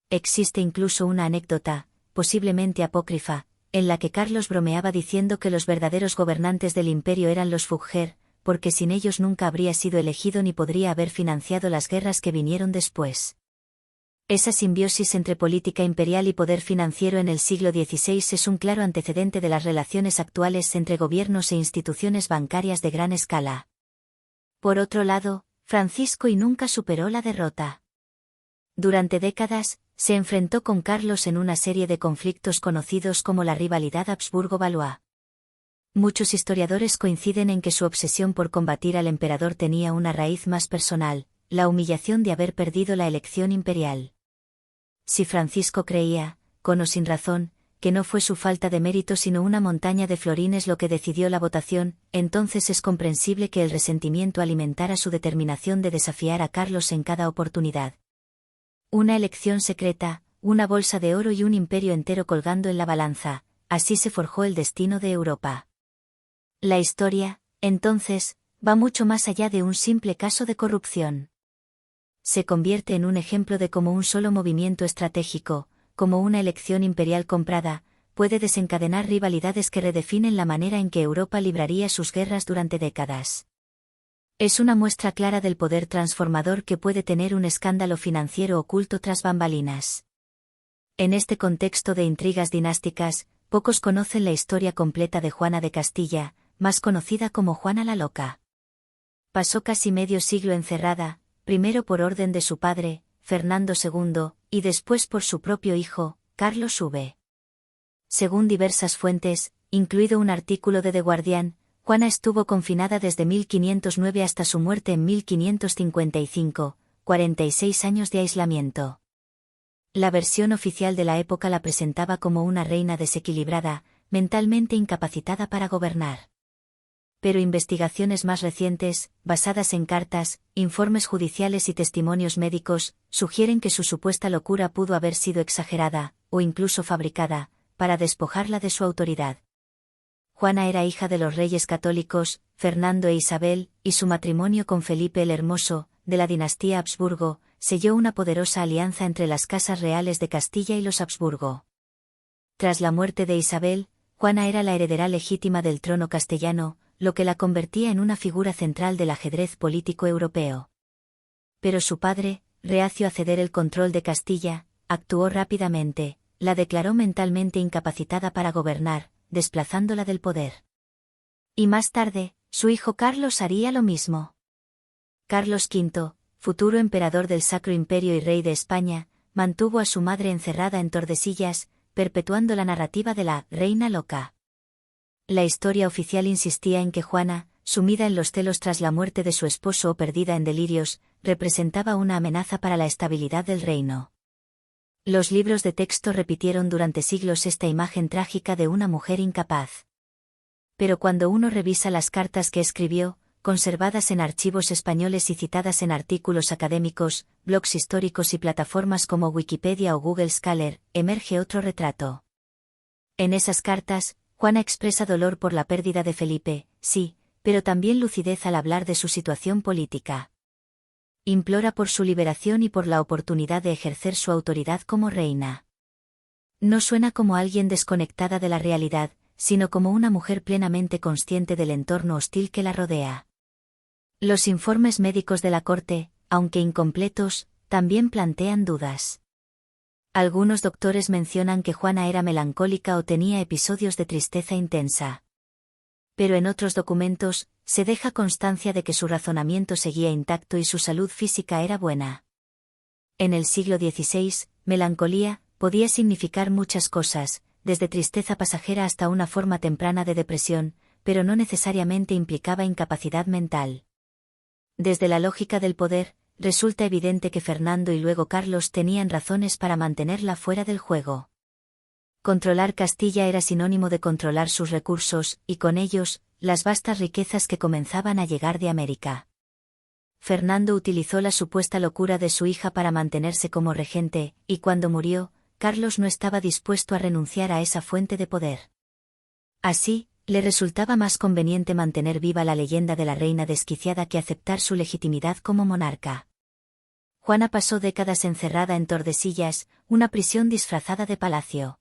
Existe incluso una anécdota, posiblemente apócrifa, en la que Carlos bromeaba diciendo que los verdaderos gobernantes del imperio eran los Fugger, porque sin ellos nunca habría sido elegido ni podría haber financiado las guerras que vinieron después. Esa simbiosis entre política imperial y poder financiero en el siglo XVI es un claro antecedente de las relaciones actuales entre gobiernos e instituciones bancarias de gran escala. Por otro lado, Francisco I nunca superó la derrota. Durante décadas, se enfrentó con Carlos en una serie de conflictos conocidos como la rivalidad Habsburgo-Valois. Muchos historiadores coinciden en que su obsesión por combatir al emperador tenía una raíz más personal, la humillación de haber perdido la elección imperial. Si Francisco creía, con o sin razón, que no fue su falta de mérito sino una montaña de florines lo que decidió la votación, entonces es comprensible que el resentimiento alimentara su determinación de desafiar a Carlos en cada oportunidad. Una elección secreta, una bolsa de oro y un imperio entero colgando en la balanza, así se forjó el destino de Europa. La historia, entonces, va mucho más allá de un simple caso de corrupción. Se convierte en un ejemplo de cómo un solo movimiento estratégico, como una elección imperial comprada, puede desencadenar rivalidades que redefinen la manera en que Europa libraría sus guerras durante décadas. Es una muestra clara del poder transformador que puede tener un escándalo financiero oculto tras bambalinas. En este contexto de intrigas dinásticas, pocos conocen la historia completa de Juana de Castilla, más conocida como Juana la Loca. Pasó casi medio siglo encerrada, primero por orden de su padre, Fernando II, y después por su propio hijo, Carlos V. Según diversas fuentes, incluido un artículo de The Guardian, Juana estuvo confinada desde 1509 hasta su muerte en 1555, 46 años de aislamiento. La versión oficial de la época la presentaba como una reina desequilibrada, mentalmente incapacitada para gobernar. Pero investigaciones más recientes, basadas en cartas, informes judiciales y testimonios médicos, sugieren que su supuesta locura pudo haber sido exagerada, o incluso fabricada, para despojarla de su autoridad. Juana era hija de los reyes católicos, Fernando e Isabel, y su matrimonio con Felipe el Hermoso, de la dinastía Habsburgo, selló una poderosa alianza entre las casas reales de Castilla y los Habsburgo. Tras la muerte de Isabel, Juana era la heredera legítima del trono castellano, lo que la convertía en una figura central del ajedrez político europeo. Pero su padre, reacio a ceder el control de Castilla, actuó rápidamente, la declaró mentalmente incapacitada para gobernar, desplazándola del poder. Y más tarde, su hijo Carlos haría lo mismo. Carlos V, futuro emperador del Sacro Imperio y rey de España, mantuvo a su madre encerrada en Tordesillas, perpetuando la narrativa de la reina loca. La historia oficial insistía en que Juana, sumida en los celos tras la muerte de su esposo o perdida en delirios, representaba una amenaza para la estabilidad del reino. Los libros de texto repitieron durante siglos esta imagen trágica de una mujer incapaz. Pero cuando uno revisa las cartas que escribió, conservadas en archivos españoles y citadas en artículos académicos, blogs históricos y plataformas como Wikipedia o Google Scholar, emerge otro retrato. En esas cartas, Juana expresa dolor por la pérdida de Felipe, sí, pero también lucidez al hablar de su situación política. Implora por su liberación y por la oportunidad de ejercer su autoridad como reina. No suena como alguien desconectada de la realidad, sino como una mujer plenamente consciente del entorno hostil que la rodea. Los informes médicos de la corte, aunque incompletos, también plantean dudas. Algunos doctores mencionan que Juana era melancólica o tenía episodios de tristeza intensa. Pero en otros documentos, se deja constancia de que su razonamiento seguía intacto y su salud física era buena. En el siglo XVI, melancolía podía significar muchas cosas, desde tristeza pasajera hasta una forma temprana de depresión, pero no necesariamente implicaba incapacidad mental. Desde la lógica del poder, resulta evidente que Fernando y luego Carlos tenían razones para mantenerla fuera del juego. Controlar Castilla era sinónimo de controlar sus recursos, y con ellos, las vastas riquezas que comenzaban a llegar de América. Fernando utilizó la supuesta locura de su hija para mantenerse como regente, y cuando murió, Carlos no estaba dispuesto a renunciar a esa fuente de poder. Así, le resultaba más conveniente mantener viva la leyenda de la reina desquiciada que aceptar su legitimidad como monarca. Juana pasó décadas encerrada en Tordesillas, una prisión disfrazada de palacio.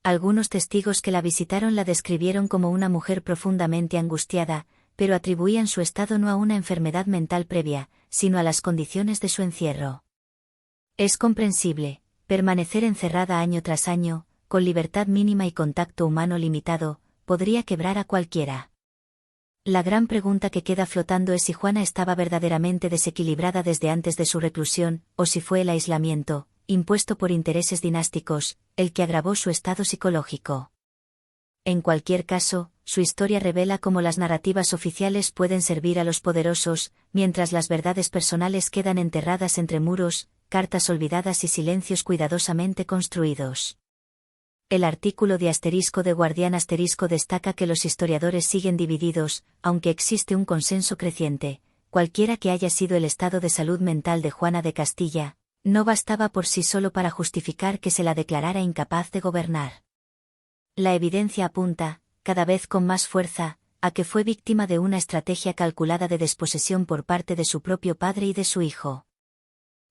Algunos testigos que la visitaron la describieron como una mujer profundamente angustiada, pero atribuían su estado no a una enfermedad mental previa, sino a las condiciones de su encierro. Es comprensible, permanecer encerrada año tras año, con libertad mínima y contacto humano limitado, podría quebrar a cualquiera. La gran pregunta que queda flotando es si Juana estaba verdaderamente desequilibrada desde antes de su reclusión, o si fue el aislamiento, impuesto por intereses dinásticos, el que agravó su estado psicológico. En cualquier caso, su historia revela cómo las narrativas oficiales pueden servir a los poderosos, mientras las verdades personales quedan enterradas entre muros, cartas olvidadas y silencios cuidadosamente construidos. El artículo de *The Guardian* destaca que los historiadores siguen divididos, aunque existe un consenso creciente. Cualquiera que haya sido el estado de salud mental de Juana de Castilla, no bastaba por sí solo para justificar que se la declarara incapaz de gobernar. La evidencia apunta, cada vez con más fuerza, a que fue víctima de una estrategia calculada de desposesión por parte de su propio padre y de su hijo.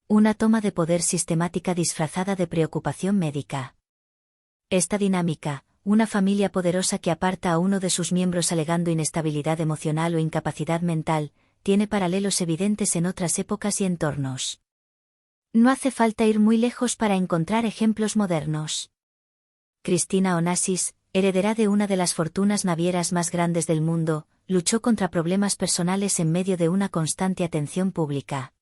Una toma de poder sistemática disfrazada de preocupación médica. Esta dinámica, una familia poderosa que aparta a uno de sus miembros alegando inestabilidad emocional o incapacidad mental, tiene paralelos evidentes en otras épocas y entornos. No hace falta ir muy lejos para encontrar ejemplos modernos. Cristina Onassis, heredera de una de las fortunas navieras más grandes del mundo, luchó contra problemas personales en medio de una constante atención pública.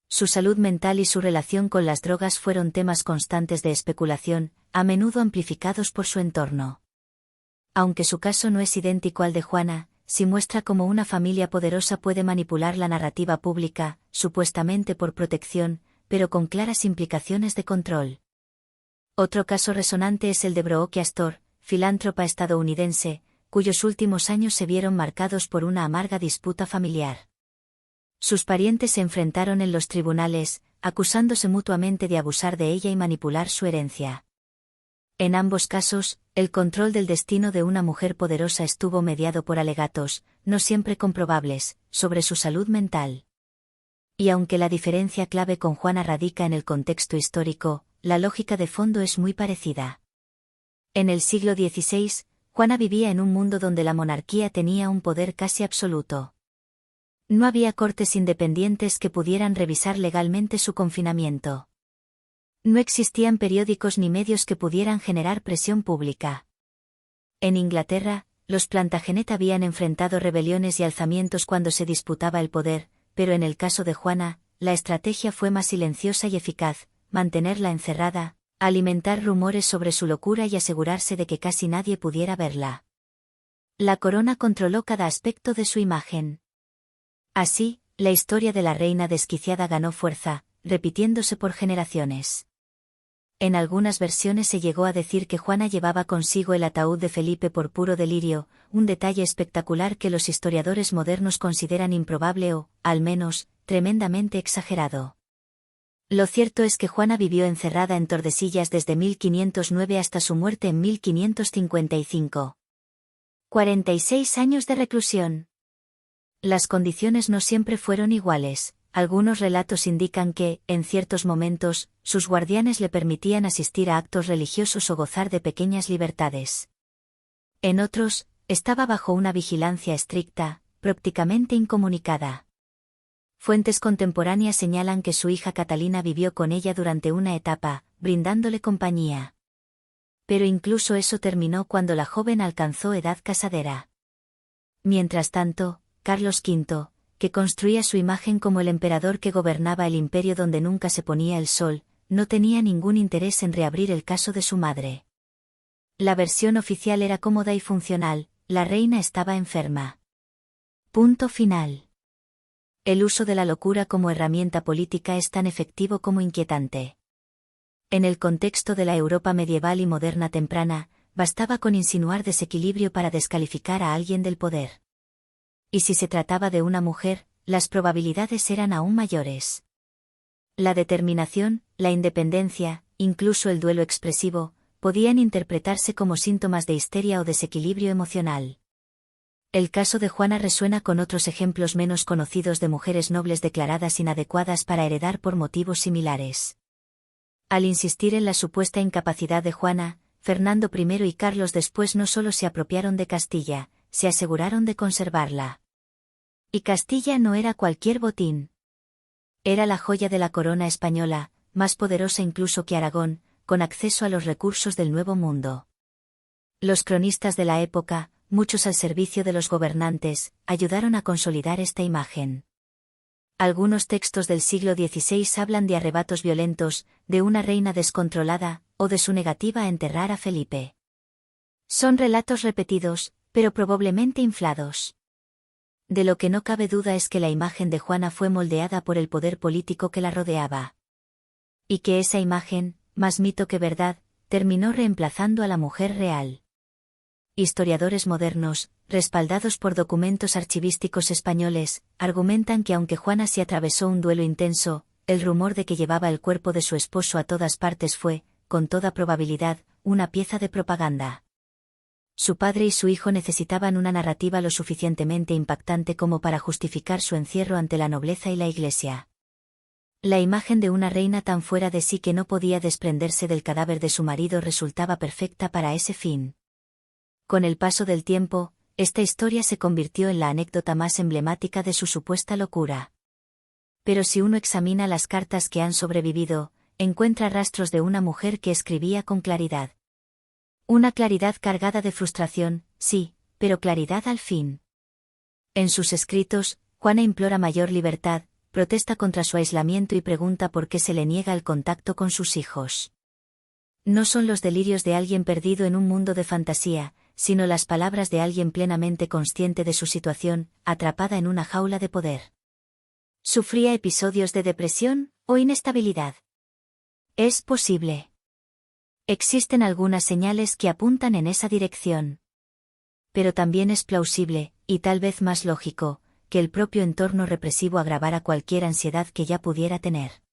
Su salud mental y su relación con las drogas fueron temas constantes de especulación, a menudo amplificados por su entorno. Aunque su caso no es idéntico al de Juana, sí muestra cómo una familia poderosa puede manipular la narrativa pública, supuestamente por protección, pero con claras implicaciones de control. Otro caso resonante es el de Brooke Astor, filántropa estadounidense, cuyos últimos años se vieron marcados por una amarga disputa familiar. Sus parientes se enfrentaron en los tribunales, acusándose mutuamente de abusar de ella y manipular su herencia. En ambos casos, el control del destino de una mujer poderosa estuvo mediado por alegatos, no siempre comprobables, sobre su salud mental. Y aunque la diferencia clave con Juana radica en el contexto histórico, la lógica de fondo es muy parecida. En el siglo XVI, Juana vivía en un mundo donde la monarquía tenía un poder casi absoluto. No había cortes independientes que pudieran revisar legalmente su confinamiento. No existían periódicos ni medios que pudieran generar presión pública. En Inglaterra, los Plantagenet habían enfrentado rebeliones y alzamientos cuando se disputaba el poder, pero en el caso de Juana, la estrategia fue más silenciosa y eficaz: mantenerla encerrada, alimentar rumores sobre su locura y asegurarse de que casi nadie pudiera verla. La corona controló cada aspecto de su imagen. Así, la historia de la reina desquiciada ganó fuerza, repitiéndose por generaciones. En algunas versiones se llegó a decir que Juana llevaba consigo el ataúd de Felipe por puro delirio, un detalle espectacular que los historiadores modernos consideran improbable o, al menos, tremendamente exagerado. Lo cierto es que Juana vivió encerrada en Tordesillas desde 1509 hasta su muerte en 1555. 46 años de reclusión. Las condiciones no siempre fueron iguales. Algunos relatos indican que, en ciertos momentos, sus guardianes le permitían asistir a actos religiosos o gozar de pequeñas libertades. En otros, estaba bajo una vigilancia estricta, prácticamente incomunicada. Fuentes contemporáneas señalan que su hija Catalina vivió con ella durante una etapa, brindándole compañía. Pero incluso eso terminó cuando la joven alcanzó edad casadera. Mientras tanto, Carlos V, que construía su imagen como el emperador que gobernaba el imperio donde nunca se ponía el sol, no tenía ningún interés en reabrir el caso de su madre. La versión oficial era cómoda y funcional: la reina estaba enferma. Punto final. El uso de la locura como herramienta política es tan efectivo como inquietante. En el contexto de la Europa medieval y moderna temprana, bastaba con insinuar desequilibrio para descalificar a alguien del poder. Y si se trataba de una mujer, las probabilidades eran aún mayores. La determinación, la independencia, incluso el duelo expresivo, podían interpretarse como síntomas de histeria o desequilibrio emocional. El caso de Juana resuena con otros ejemplos menos conocidos de mujeres nobles declaradas inadecuadas para heredar por motivos similares. Al insistir en la supuesta incapacidad de Juana, Fernando I y Carlos después no solo se apropiaron de Castilla, se aseguraron de conservarla. Y Castilla no era cualquier botín. Era la joya de la corona española, más poderosa incluso que Aragón, con acceso a los recursos del Nuevo Mundo. Los cronistas de la época, muchos al servicio de los gobernantes, ayudaron a consolidar esta imagen. Algunos textos del siglo XVI hablan de arrebatos violentos, de una reina descontrolada, o de su negativa a enterrar a Felipe. Son relatos repetidos, pero probablemente inflados. De lo que no cabe duda es que la imagen de Juana fue moldeada por el poder político que la rodeaba. Y que esa imagen, más mito que verdad, terminó reemplazando a la mujer real. Historiadores modernos, respaldados por documentos archivísticos españoles, argumentan que aunque Juana sí atravesó un duelo intenso, el rumor de que llevaba el cuerpo de su esposo a todas partes fue, con toda probabilidad, una pieza de propaganda. Su padre y su hijo necesitaban una narrativa lo suficientemente impactante como para justificar su encierro ante la nobleza y la Iglesia. La imagen de una reina tan fuera de sí que no podía desprenderse del cadáver de su marido resultaba perfecta para ese fin. Con el paso del tiempo, esta historia se convirtió en la anécdota más emblemática de su supuesta locura. Pero si uno examina las cartas que han sobrevivido, encuentra rastros de una mujer que escribía con claridad. Una claridad cargada de frustración, sí, pero claridad al fin. En sus escritos, Juana implora mayor libertad, protesta contra su aislamiento y pregunta por qué se le niega el contacto con sus hijos. No son los delirios de alguien perdido en un mundo de fantasía, sino las palabras de alguien plenamente consciente de su situación, atrapada en una jaula de poder. ¿Sufría episodios de depresión o inestabilidad? Es posible. Existen algunas señales que apuntan en esa dirección. Pero también es plausible, y tal vez más lógico, que el propio entorno represivo agravara cualquier ansiedad que ya pudiera tener.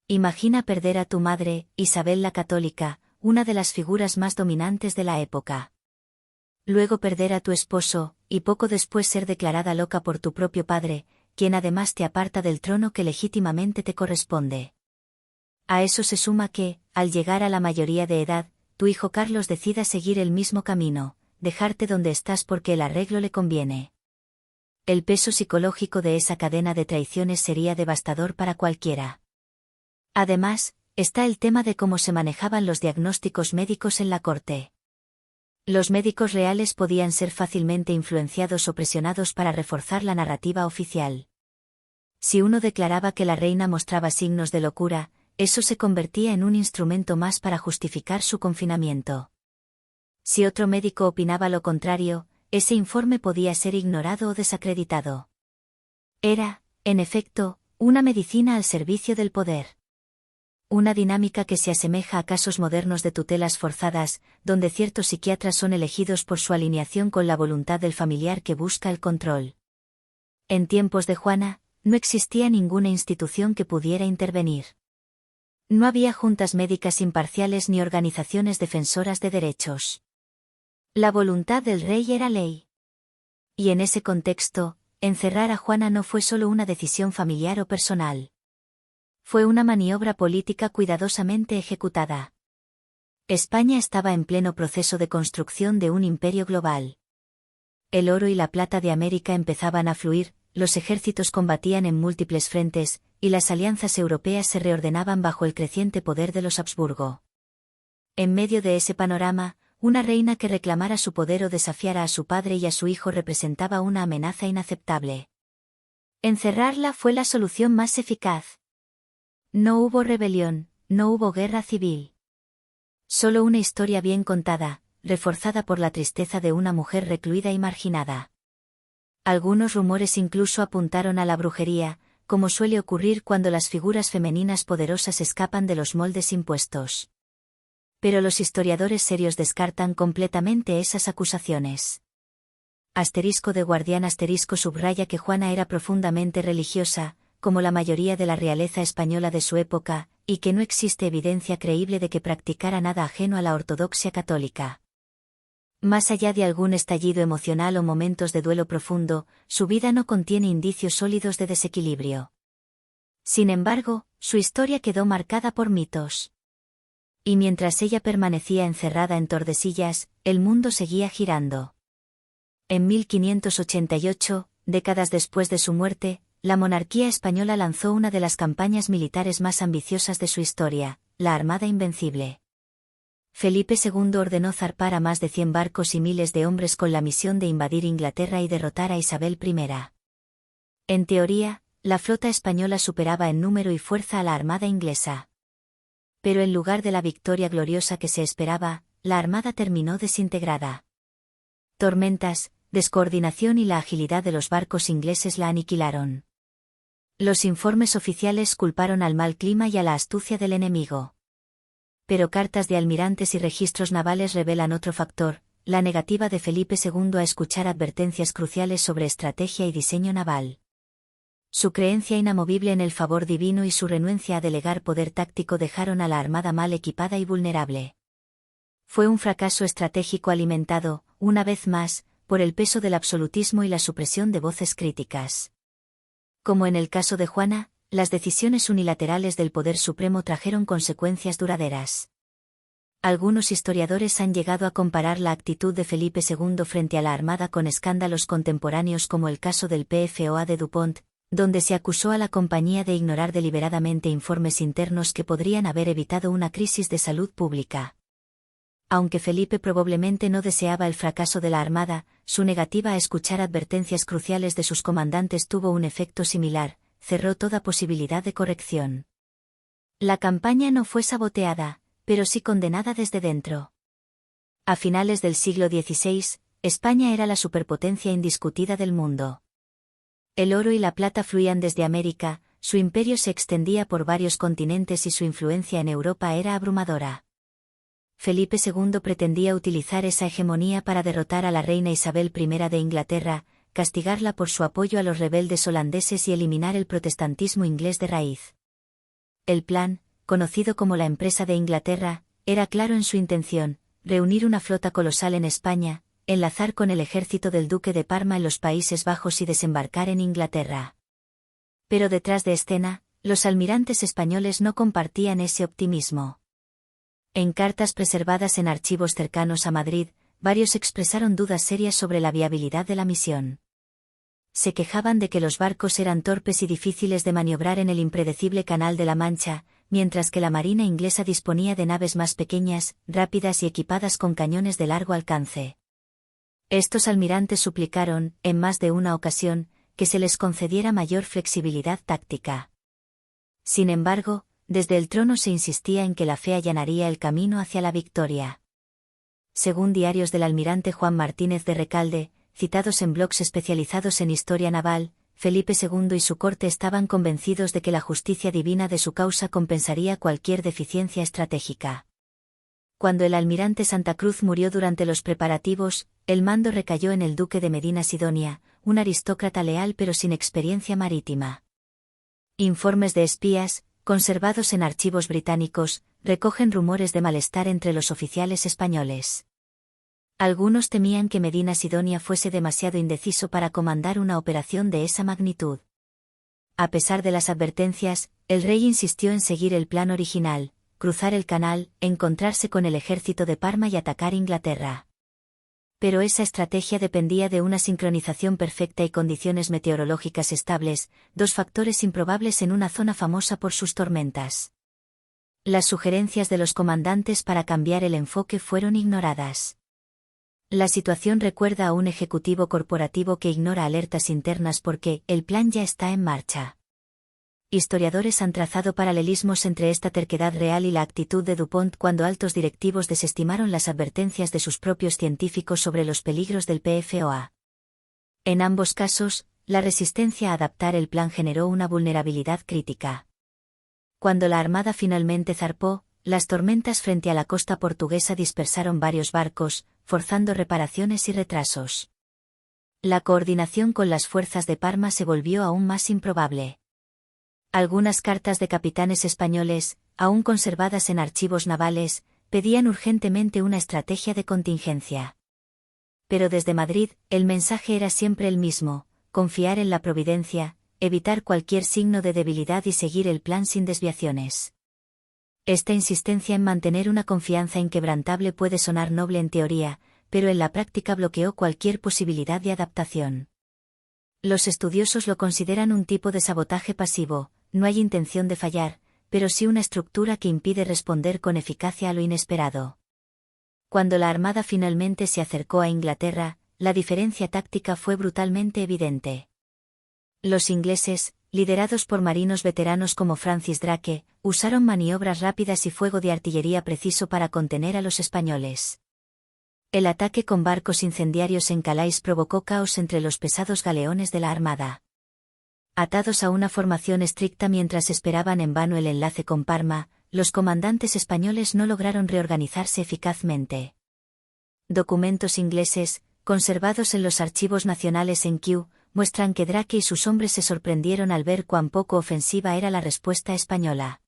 Imagina perder a tu madre, Isabel la Católica, una de las figuras más dominantes de la época. Luego perder a tu esposo, y poco después ser declarada loca por tu propio padre, quien además te aparta del trono que legítimamente te corresponde. A eso se suma que, al llegar a la mayoría de edad, tu hijo Carlos decida seguir el mismo camino, dejarte donde estás porque el arreglo le conviene. El peso psicológico de esa cadena de traiciones sería devastador para cualquiera. Además, está el tema de cómo se manejaban los diagnósticos médicos en la corte. Los médicos reales podían ser fácilmente influenciados o presionados para reforzar la narrativa oficial. Si uno declaraba que la reina mostraba signos de locura, eso se convertía en un instrumento más para justificar su confinamiento. Si otro médico opinaba lo contrario, ese informe podía ser ignorado o desacreditado. Era, en efecto, una medicina al servicio del poder. Una dinámica que se asemeja a casos modernos de tutelas forzadas, donde ciertos psiquiatras son elegidos por su alineación con la voluntad del familiar que busca el control. En tiempos de Juana, no existía ninguna institución que pudiera intervenir. No había juntas médicas imparciales ni organizaciones defensoras de derechos. La voluntad del rey era ley. Y en ese contexto, encerrar a Juana no fue solo una decisión familiar o personal. Fue una maniobra política cuidadosamente ejecutada. España estaba en pleno proceso de construcción de un imperio global. El oro y la plata de América empezaban a fluir, los ejércitos combatían en múltiples frentes, y las alianzas europeas se reordenaban bajo el creciente poder de los Habsburgo. En medio de ese panorama, una reina que reclamara su poder o desafiara a su padre y a su hijo representaba una amenaza inaceptable. Encerrarla fue la solución más eficaz. No hubo rebelión, no hubo guerra civil. Solo una historia bien contada, reforzada por la tristeza de una mujer recluida y marginada. Algunos rumores incluso apuntaron a la brujería, como suele ocurrir cuando las figuras femeninas poderosas escapan de los moldes impuestos. Pero los historiadores serios descartan completamente esas acusaciones. Asterisco de Guardián asterisco subraya que Juana era profundamente religiosa, como la mayoría de la realeza española de su época, y que no existe evidencia creíble de que practicara nada ajeno a la ortodoxia católica. Más allá de algún estallido emocional o momentos de duelo profundo, su vida no contiene indicios sólidos de desequilibrio. Sin embargo, su historia quedó marcada por mitos. Y mientras ella permanecía encerrada en Tordesillas, el mundo seguía girando. En 1588, décadas después de su muerte, la monarquía española lanzó una de las campañas militares más ambiciosas de su historia, la Armada Invencible. Felipe II ordenó zarpar a más de 100 barcos y miles de hombres con la misión de invadir Inglaterra y derrotar a Isabel I. En teoría, la flota española superaba en número y fuerza a la armada inglesa. Pero en lugar de la victoria gloriosa que se esperaba, la armada terminó desintegrada. Tormentas, descoordinación y la agilidad de los barcos ingleses la aniquilaron. Los informes oficiales culparon al mal clima y a la astucia del enemigo. Pero cartas de almirantes y registros navales revelan otro factor, la negativa de Felipe II a escuchar advertencias cruciales sobre estrategia y diseño naval. Su creencia inamovible en el favor divino y su renuencia a delegar poder táctico dejaron a la armada mal equipada y vulnerable. Fue un fracaso estratégico alimentado, una vez más, por el peso del absolutismo y la supresión de voces críticas. Como en el caso de Juana, las decisiones unilaterales del poder supremo trajeron consecuencias duraderas. Algunos historiadores han llegado a comparar la actitud de Felipe II frente a la Armada con escándalos contemporáneos como el caso del PFOA de DuPont, donde se acusó a la compañía de ignorar deliberadamente informes internos que podrían haber evitado una crisis de salud pública. Aunque Felipe probablemente no deseaba el fracaso de la Armada, su negativa a escuchar advertencias cruciales de sus comandantes tuvo un efecto similar, cerró toda posibilidad de corrección. La campaña no fue saboteada, pero sí condenada desde dentro. A finales del siglo XVI, España era la superpotencia indiscutida del mundo. El oro y la plata fluían desde América, su imperio se extendía por varios continentes y su influencia en Europa era abrumadora. Felipe II pretendía utilizar esa hegemonía para derrotar a la reina Isabel I de Inglaterra, castigarla por su apoyo a los rebeldes holandeses y eliminar el protestantismo inglés de raíz. El plan, conocido como la Empresa de Inglaterra, era claro en su intención: reunir una flota colosal en España, enlazar con el ejército del duque de Parma en los Países Bajos y desembarcar en Inglaterra. Pero detrás de escena, los almirantes españoles no compartían ese optimismo. En cartas preservadas en archivos cercanos a Madrid, varios expresaron dudas serias sobre la viabilidad de la misión. Se quejaban de que los barcos eran torpes y difíciles de maniobrar en el impredecible Canal de la Mancha, mientras que la marina inglesa disponía de naves más pequeñas, rápidas y equipadas con cañones de largo alcance. Estos almirantes suplicaron, en más de una ocasión, que se les concediera mayor flexibilidad táctica. Sin embargo, desde el trono se insistía en que la fe allanaría el camino hacia la victoria. Según diarios del almirante Juan Martínez de Recalde, citados en blogs especializados en historia naval, Felipe II y su corte estaban convencidos de que la justicia divina de su causa compensaría cualquier deficiencia estratégica. Cuando el almirante Santa Cruz murió durante los preparativos, el mando recayó en el duque de Medina Sidonia, un aristócrata leal pero sin experiencia marítima. Informes de espías, conservados en archivos británicos, recogen rumores de malestar entre los oficiales españoles. Algunos temían que Medina Sidonia fuese demasiado indeciso para comandar una operación de esa magnitud. A pesar de las advertencias, el rey insistió en seguir el plan original, cruzar el canal, encontrarse con el ejército de Parma y atacar Inglaterra. Pero esa estrategia dependía de una sincronización perfecta y condiciones meteorológicas estables, dos factores improbables en una zona famosa por sus tormentas. Las sugerencias de los comandantes para cambiar el enfoque fueron ignoradas. La situación recuerda a un ejecutivo corporativo que ignora alertas internas porque el plan ya está en marcha. Historiadores han trazado paralelismos entre esta terquedad real y la actitud de DuPont cuando altos directivos desestimaron las advertencias de sus propios científicos sobre los peligros del PFOA. En ambos casos, la resistencia a adaptar el plan generó una vulnerabilidad crítica. Cuando la Armada finalmente zarpó, las tormentas frente a la costa portuguesa dispersaron varios barcos, forzando reparaciones y retrasos. La coordinación con las fuerzas de Parma se volvió aún más improbable. Algunas cartas de capitanes españoles, aún conservadas en archivos navales, pedían urgentemente una estrategia de contingencia. Pero desde Madrid, el mensaje era siempre el mismo: confiar en la providencia, evitar cualquier signo de debilidad y seguir el plan sin desviaciones. Esta insistencia en mantener una confianza inquebrantable puede sonar noble en teoría, pero en la práctica bloqueó cualquier posibilidad de adaptación. Los estudiosos lo consideran un tipo de sabotaje pasivo. No hay intención de fallar, pero sí una estructura que impide responder con eficacia a lo inesperado. Cuando la Armada finalmente se acercó a Inglaterra, la diferencia táctica fue brutalmente evidente. Los ingleses, liderados por marinos veteranos como Francis Drake, usaron maniobras rápidas y fuego de artillería preciso para contener a los españoles. El ataque con barcos incendiarios en Calais provocó caos entre los pesados galeones de la Armada. Atados a una formación estricta mientras esperaban en vano el enlace con Parma, los comandantes españoles no lograron reorganizarse eficazmente. Documentos ingleses, conservados en los archivos nacionales en Kew, muestran que Drake y sus hombres se sorprendieron al ver cuán poco ofensiva era la respuesta española.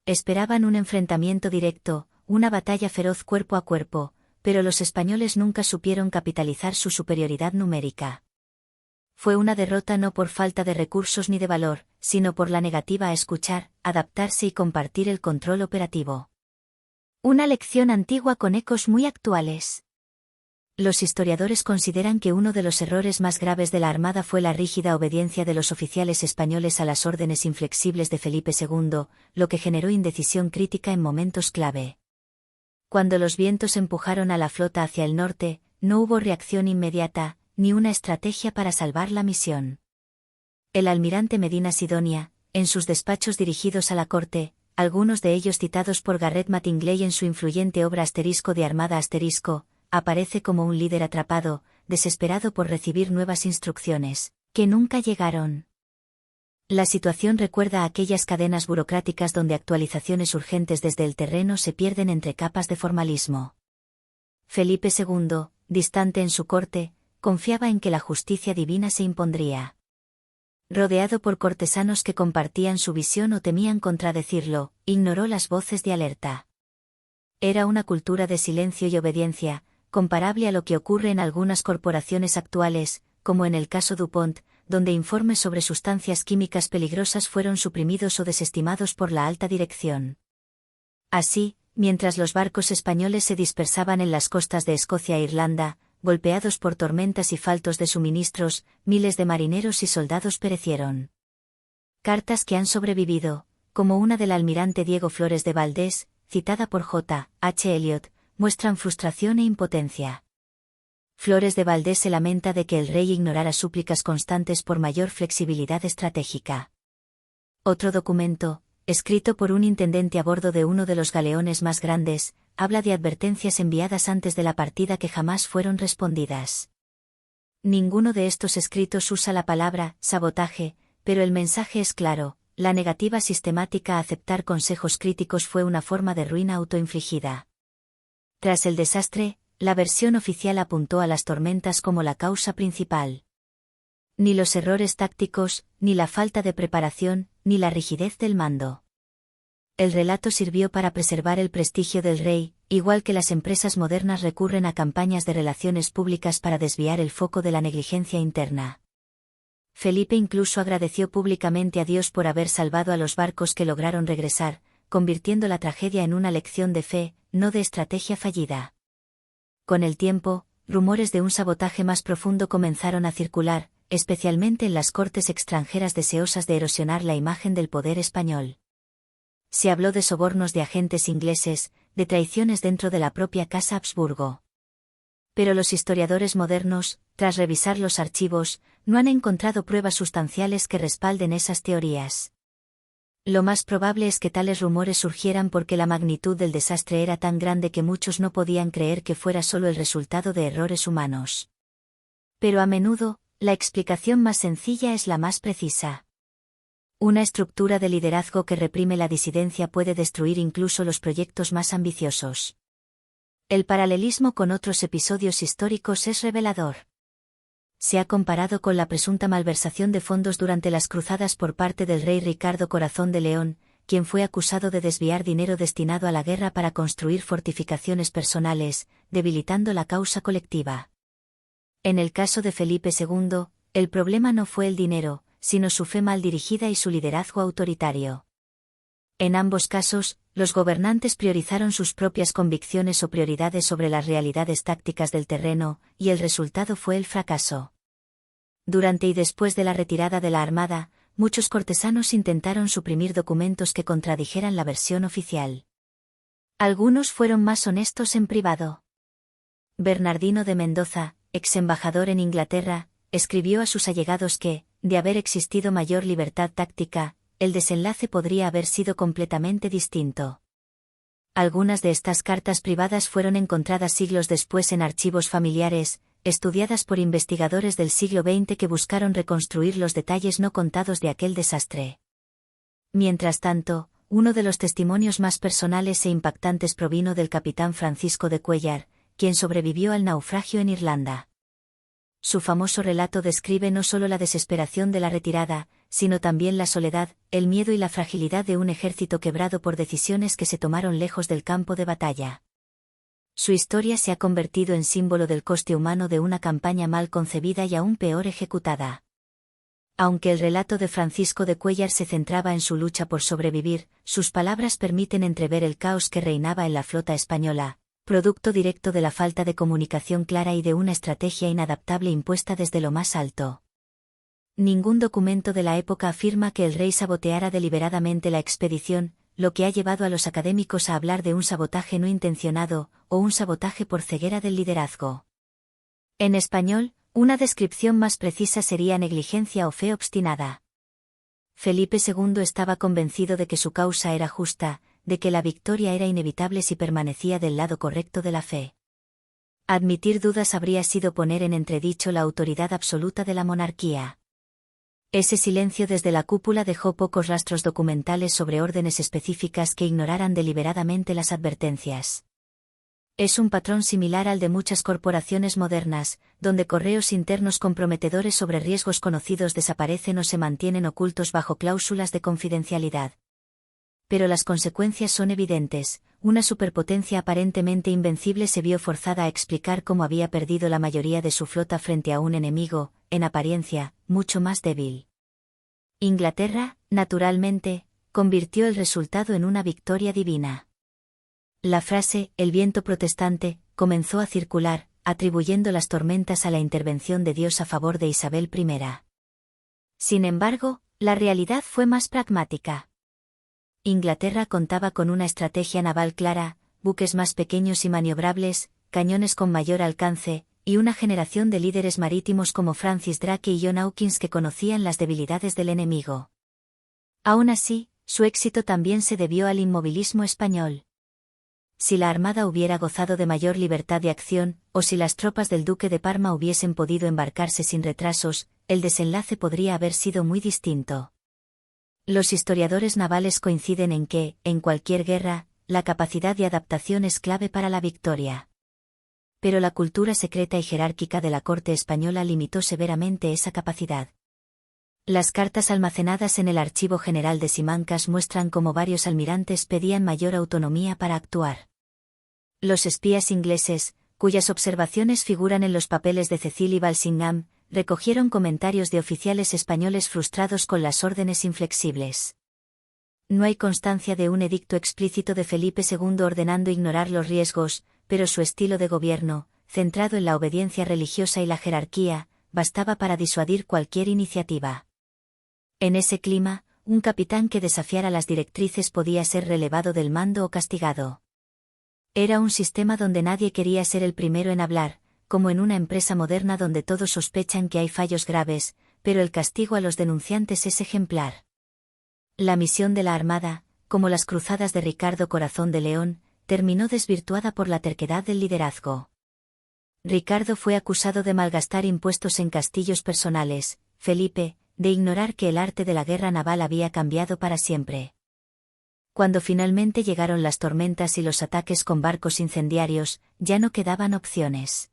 Esperaban un enfrentamiento directo, una batalla feroz cuerpo a cuerpo, pero los españoles nunca supieron capitalizar su superioridad numérica. Fue una derrota no por falta de recursos ni de valor, sino por la negativa a escuchar, adaptarse y compartir el control operativo. Una lección antigua con ecos muy actuales. Los historiadores consideran que uno de los errores más graves de la Armada fue la rígida obediencia de los oficiales españoles a las órdenes inflexibles de Felipe II, lo que generó indecisión crítica en momentos clave. Cuando los vientos empujaron a la flota hacia el norte, no hubo reacción inmediata, ni una estrategia para salvar la misión. El almirante Medina Sidonia, en sus despachos dirigidos a la corte, algunos de ellos citados por Garrett Mattingly en su influyente obra de Armada *, aparece como un líder atrapado, desesperado por recibir nuevas instrucciones, que nunca llegaron. La situación recuerda a aquellas cadenas burocráticas donde actualizaciones urgentes desde el terreno se pierden entre capas de formalismo. Felipe II, distante en su corte, confiaba en que la justicia divina se impondría. Rodeado por cortesanos que compartían su visión o temían contradecirlo, ignoró las voces de alerta. Era una cultura de silencio y obediencia, comparable a lo que ocurre en algunas corporaciones actuales, como en el caso DuPont, donde informes sobre sustancias químicas peligrosas fueron suprimidos o desestimados por la alta dirección. Así, mientras los barcos españoles se dispersaban en las costas de Escocia e Irlanda, golpeados por tormentas y faltos de suministros, miles de marineros y soldados perecieron. Cartas que han sobrevivido, como una del almirante Diego Flores de Valdés, citada por J. H. Elliot, muestran frustración e impotencia. Flores de Valdés se lamenta de que el rey ignorara súplicas constantes por mayor flexibilidad estratégica. Otro documento, escrito por un intendente a bordo de uno de los galeones más grandes, habla de advertencias enviadas antes de la partida que jamás fueron respondidas. Ninguno de estos escritos usa la palabra sabotaje, pero el mensaje es claro: la negativa sistemática a aceptar consejos críticos fue una forma de ruina autoinfligida. Tras el desastre, la versión oficial apuntó a las tormentas como la causa principal. Ni los errores tácticos, ni la falta de preparación, ni la rigidez del mando. El relato sirvió para preservar el prestigio del rey, igual que las empresas modernas recurren a campañas de relaciones públicas para desviar el foco de la negligencia interna. Felipe incluso agradeció públicamente a Dios por haber salvado a los barcos que lograron regresar, convirtiendo la tragedia en una lección de fe, no de estrategia fallida. Con el tiempo, rumores de un sabotaje más profundo comenzaron a circular, especialmente en las cortes extranjeras deseosas de erosionar la imagen del poder español. Se habló de sobornos de agentes ingleses, de traiciones dentro de la propia Casa Habsburgo. Pero los historiadores modernos, tras revisar los archivos, no han encontrado pruebas sustanciales que respalden esas teorías. Lo más probable es que tales rumores surgieran porque la magnitud del desastre era tan grande que muchos no podían creer que fuera solo el resultado de errores humanos. Pero a menudo, la explicación más sencilla es la más precisa. Una estructura de liderazgo que reprime la disidencia puede destruir incluso los proyectos más ambiciosos. El paralelismo con otros episodios históricos es revelador. Se ha comparado con la presunta malversación de fondos durante las cruzadas por parte del rey Ricardo Corazón de León, quien fue acusado de desviar dinero destinado a la guerra para construir fortificaciones personales, debilitando la causa colectiva. En el caso de Felipe II, el problema no fue el dinero, sino su fe mal dirigida y su liderazgo autoritario. En ambos casos, los gobernantes priorizaron sus propias convicciones o prioridades sobre las realidades tácticas del terreno, y el resultado fue el fracaso. Durante y después de la retirada de la Armada, muchos cortesanos intentaron suprimir documentos que contradijeran la versión oficial. Algunos fueron más honestos en privado. Bernardino de Mendoza, ex embajador en Inglaterra, escribió a sus allegados que, de haber existido mayor libertad táctica, el desenlace podría haber sido completamente distinto. Algunas de estas cartas privadas fueron encontradas siglos después en archivos familiares, estudiadas por investigadores del siglo XX que buscaron reconstruir los detalles no contados de aquel desastre. Mientras tanto, uno de los testimonios más personales e impactantes provino del capitán Francisco de Cuéllar, quien sobrevivió al naufragio en Irlanda. Su famoso relato describe no solo la desesperación de la retirada, sino también la soledad, el miedo y la fragilidad de un ejército quebrado por decisiones que se tomaron lejos del campo de batalla. Su historia se ha convertido en símbolo del coste humano de una campaña mal concebida y aún peor ejecutada. Aunque el relato de Francisco de Cuéllar se centraba en su lucha por sobrevivir, sus palabras permiten entrever el caos que reinaba en la flota española, producto directo de la falta de comunicación clara y de una estrategia inadaptable impuesta desde lo más alto. Ningún documento de la época afirma que el rey saboteara deliberadamente la expedición, lo que ha llevado a los académicos a hablar de un sabotaje no intencionado, o un sabotaje por ceguera del liderazgo. En español, una descripción más precisa sería negligencia o fe obstinada. Felipe II estaba convencido de que su causa era justa, de que la victoria era inevitable si permanecía del lado correcto de la fe. Admitir dudas habría sido poner en entredicho la autoridad absoluta de la monarquía. Ese silencio desde la cúpula dejó pocos rastros documentales sobre órdenes específicas que ignoraran deliberadamente las advertencias. Es un patrón similar al de muchas corporaciones modernas, donde correos internos comprometedores sobre riesgos conocidos desaparecen o se mantienen ocultos bajo cláusulas de confidencialidad. Pero las consecuencias son evidentes: una superpotencia aparentemente invencible se vio forzada a explicar cómo había perdido la mayoría de su flota frente a un enemigo, en apariencia, mucho más débil. Inglaterra, naturalmente, convirtió el resultado en una victoria divina. La frase, el viento protestante, comenzó a circular, atribuyendo las tormentas a la intervención de Dios a favor de Isabel I. Sin embargo, la realidad fue más pragmática. Inglaterra contaba con una estrategia naval clara, buques más pequeños y maniobrables, cañones con mayor alcance, y una generación de líderes marítimos como Francis Drake y John Hawkins que conocían las debilidades del enemigo. Aún así, su éxito también se debió al inmovilismo español. si la armada hubiera gozado de mayor libertad de acción, o si las tropas del duque de Parma hubiesen podido embarcarse sin retrasos, el desenlace podría haber sido muy distinto. Los historiadores navales coinciden en que, en cualquier guerra, la capacidad de adaptación es clave para la victoria. Pero la cultura secreta y jerárquica de la corte española limitó severamente esa capacidad. Las cartas almacenadas en el Archivo General de Simancas muestran cómo varios almirantes pedían mayor autonomía para actuar. Los espías ingleses, cuyas observaciones figuran en los papeles de Cecil Walsingham, recogieron comentarios de oficiales españoles frustrados con las órdenes inflexibles. No hay constancia de un edicto explícito de Felipe II ordenando ignorar los riesgos, pero su estilo de gobierno, centrado en la obediencia religiosa y la jerarquía, bastaba para disuadir cualquier iniciativa. En ese clima, un capitán que desafiara las directrices podía ser relevado del mando o castigado. Era un sistema donde nadie quería ser el primero en hablar, como en una empresa moderna donde todos sospechan que hay fallos graves, pero el castigo a los denunciantes es ejemplar. La misión de la Armada, como las cruzadas de Ricardo Corazón de León, terminó desvirtuada por la terquedad del liderazgo. Ricardo fue acusado de malgastar impuestos en castillos personales, Felipe, de ignorar que el arte de la guerra naval había cambiado para siempre. Cuando finalmente llegaron las tormentas y los ataques con barcos incendiarios, ya no quedaban opciones.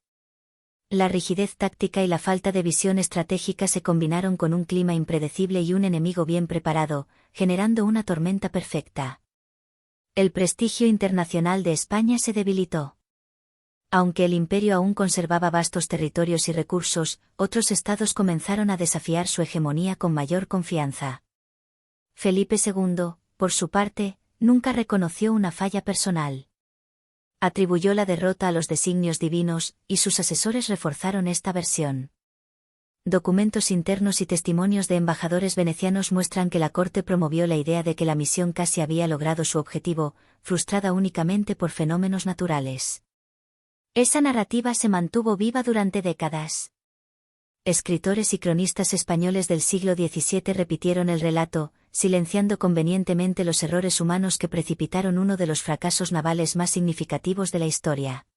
La rigidez táctica y la falta de visión estratégica se combinaron con un clima impredecible y un enemigo bien preparado, generando una tormenta perfecta. El prestigio internacional de España se debilitó. Aunque el imperio aún conservaba vastos territorios y recursos, otros estados comenzaron a desafiar su hegemonía con mayor confianza. Felipe II, por su parte, nunca reconoció una falla personal. Atribuyó la derrota a los designios divinos, y sus asesores reforzaron esta versión. Documentos internos y testimonios de embajadores venecianos muestran que la corte promovió la idea de que la misión casi había logrado su objetivo, frustrada únicamente por fenómenos naturales. Esa narrativa se mantuvo viva durante décadas. Escritores y cronistas españoles del siglo XVII repitieron el relato, silenciando convenientemente los errores humanos que precipitaron uno de los fracasos navales más significativos de la historia.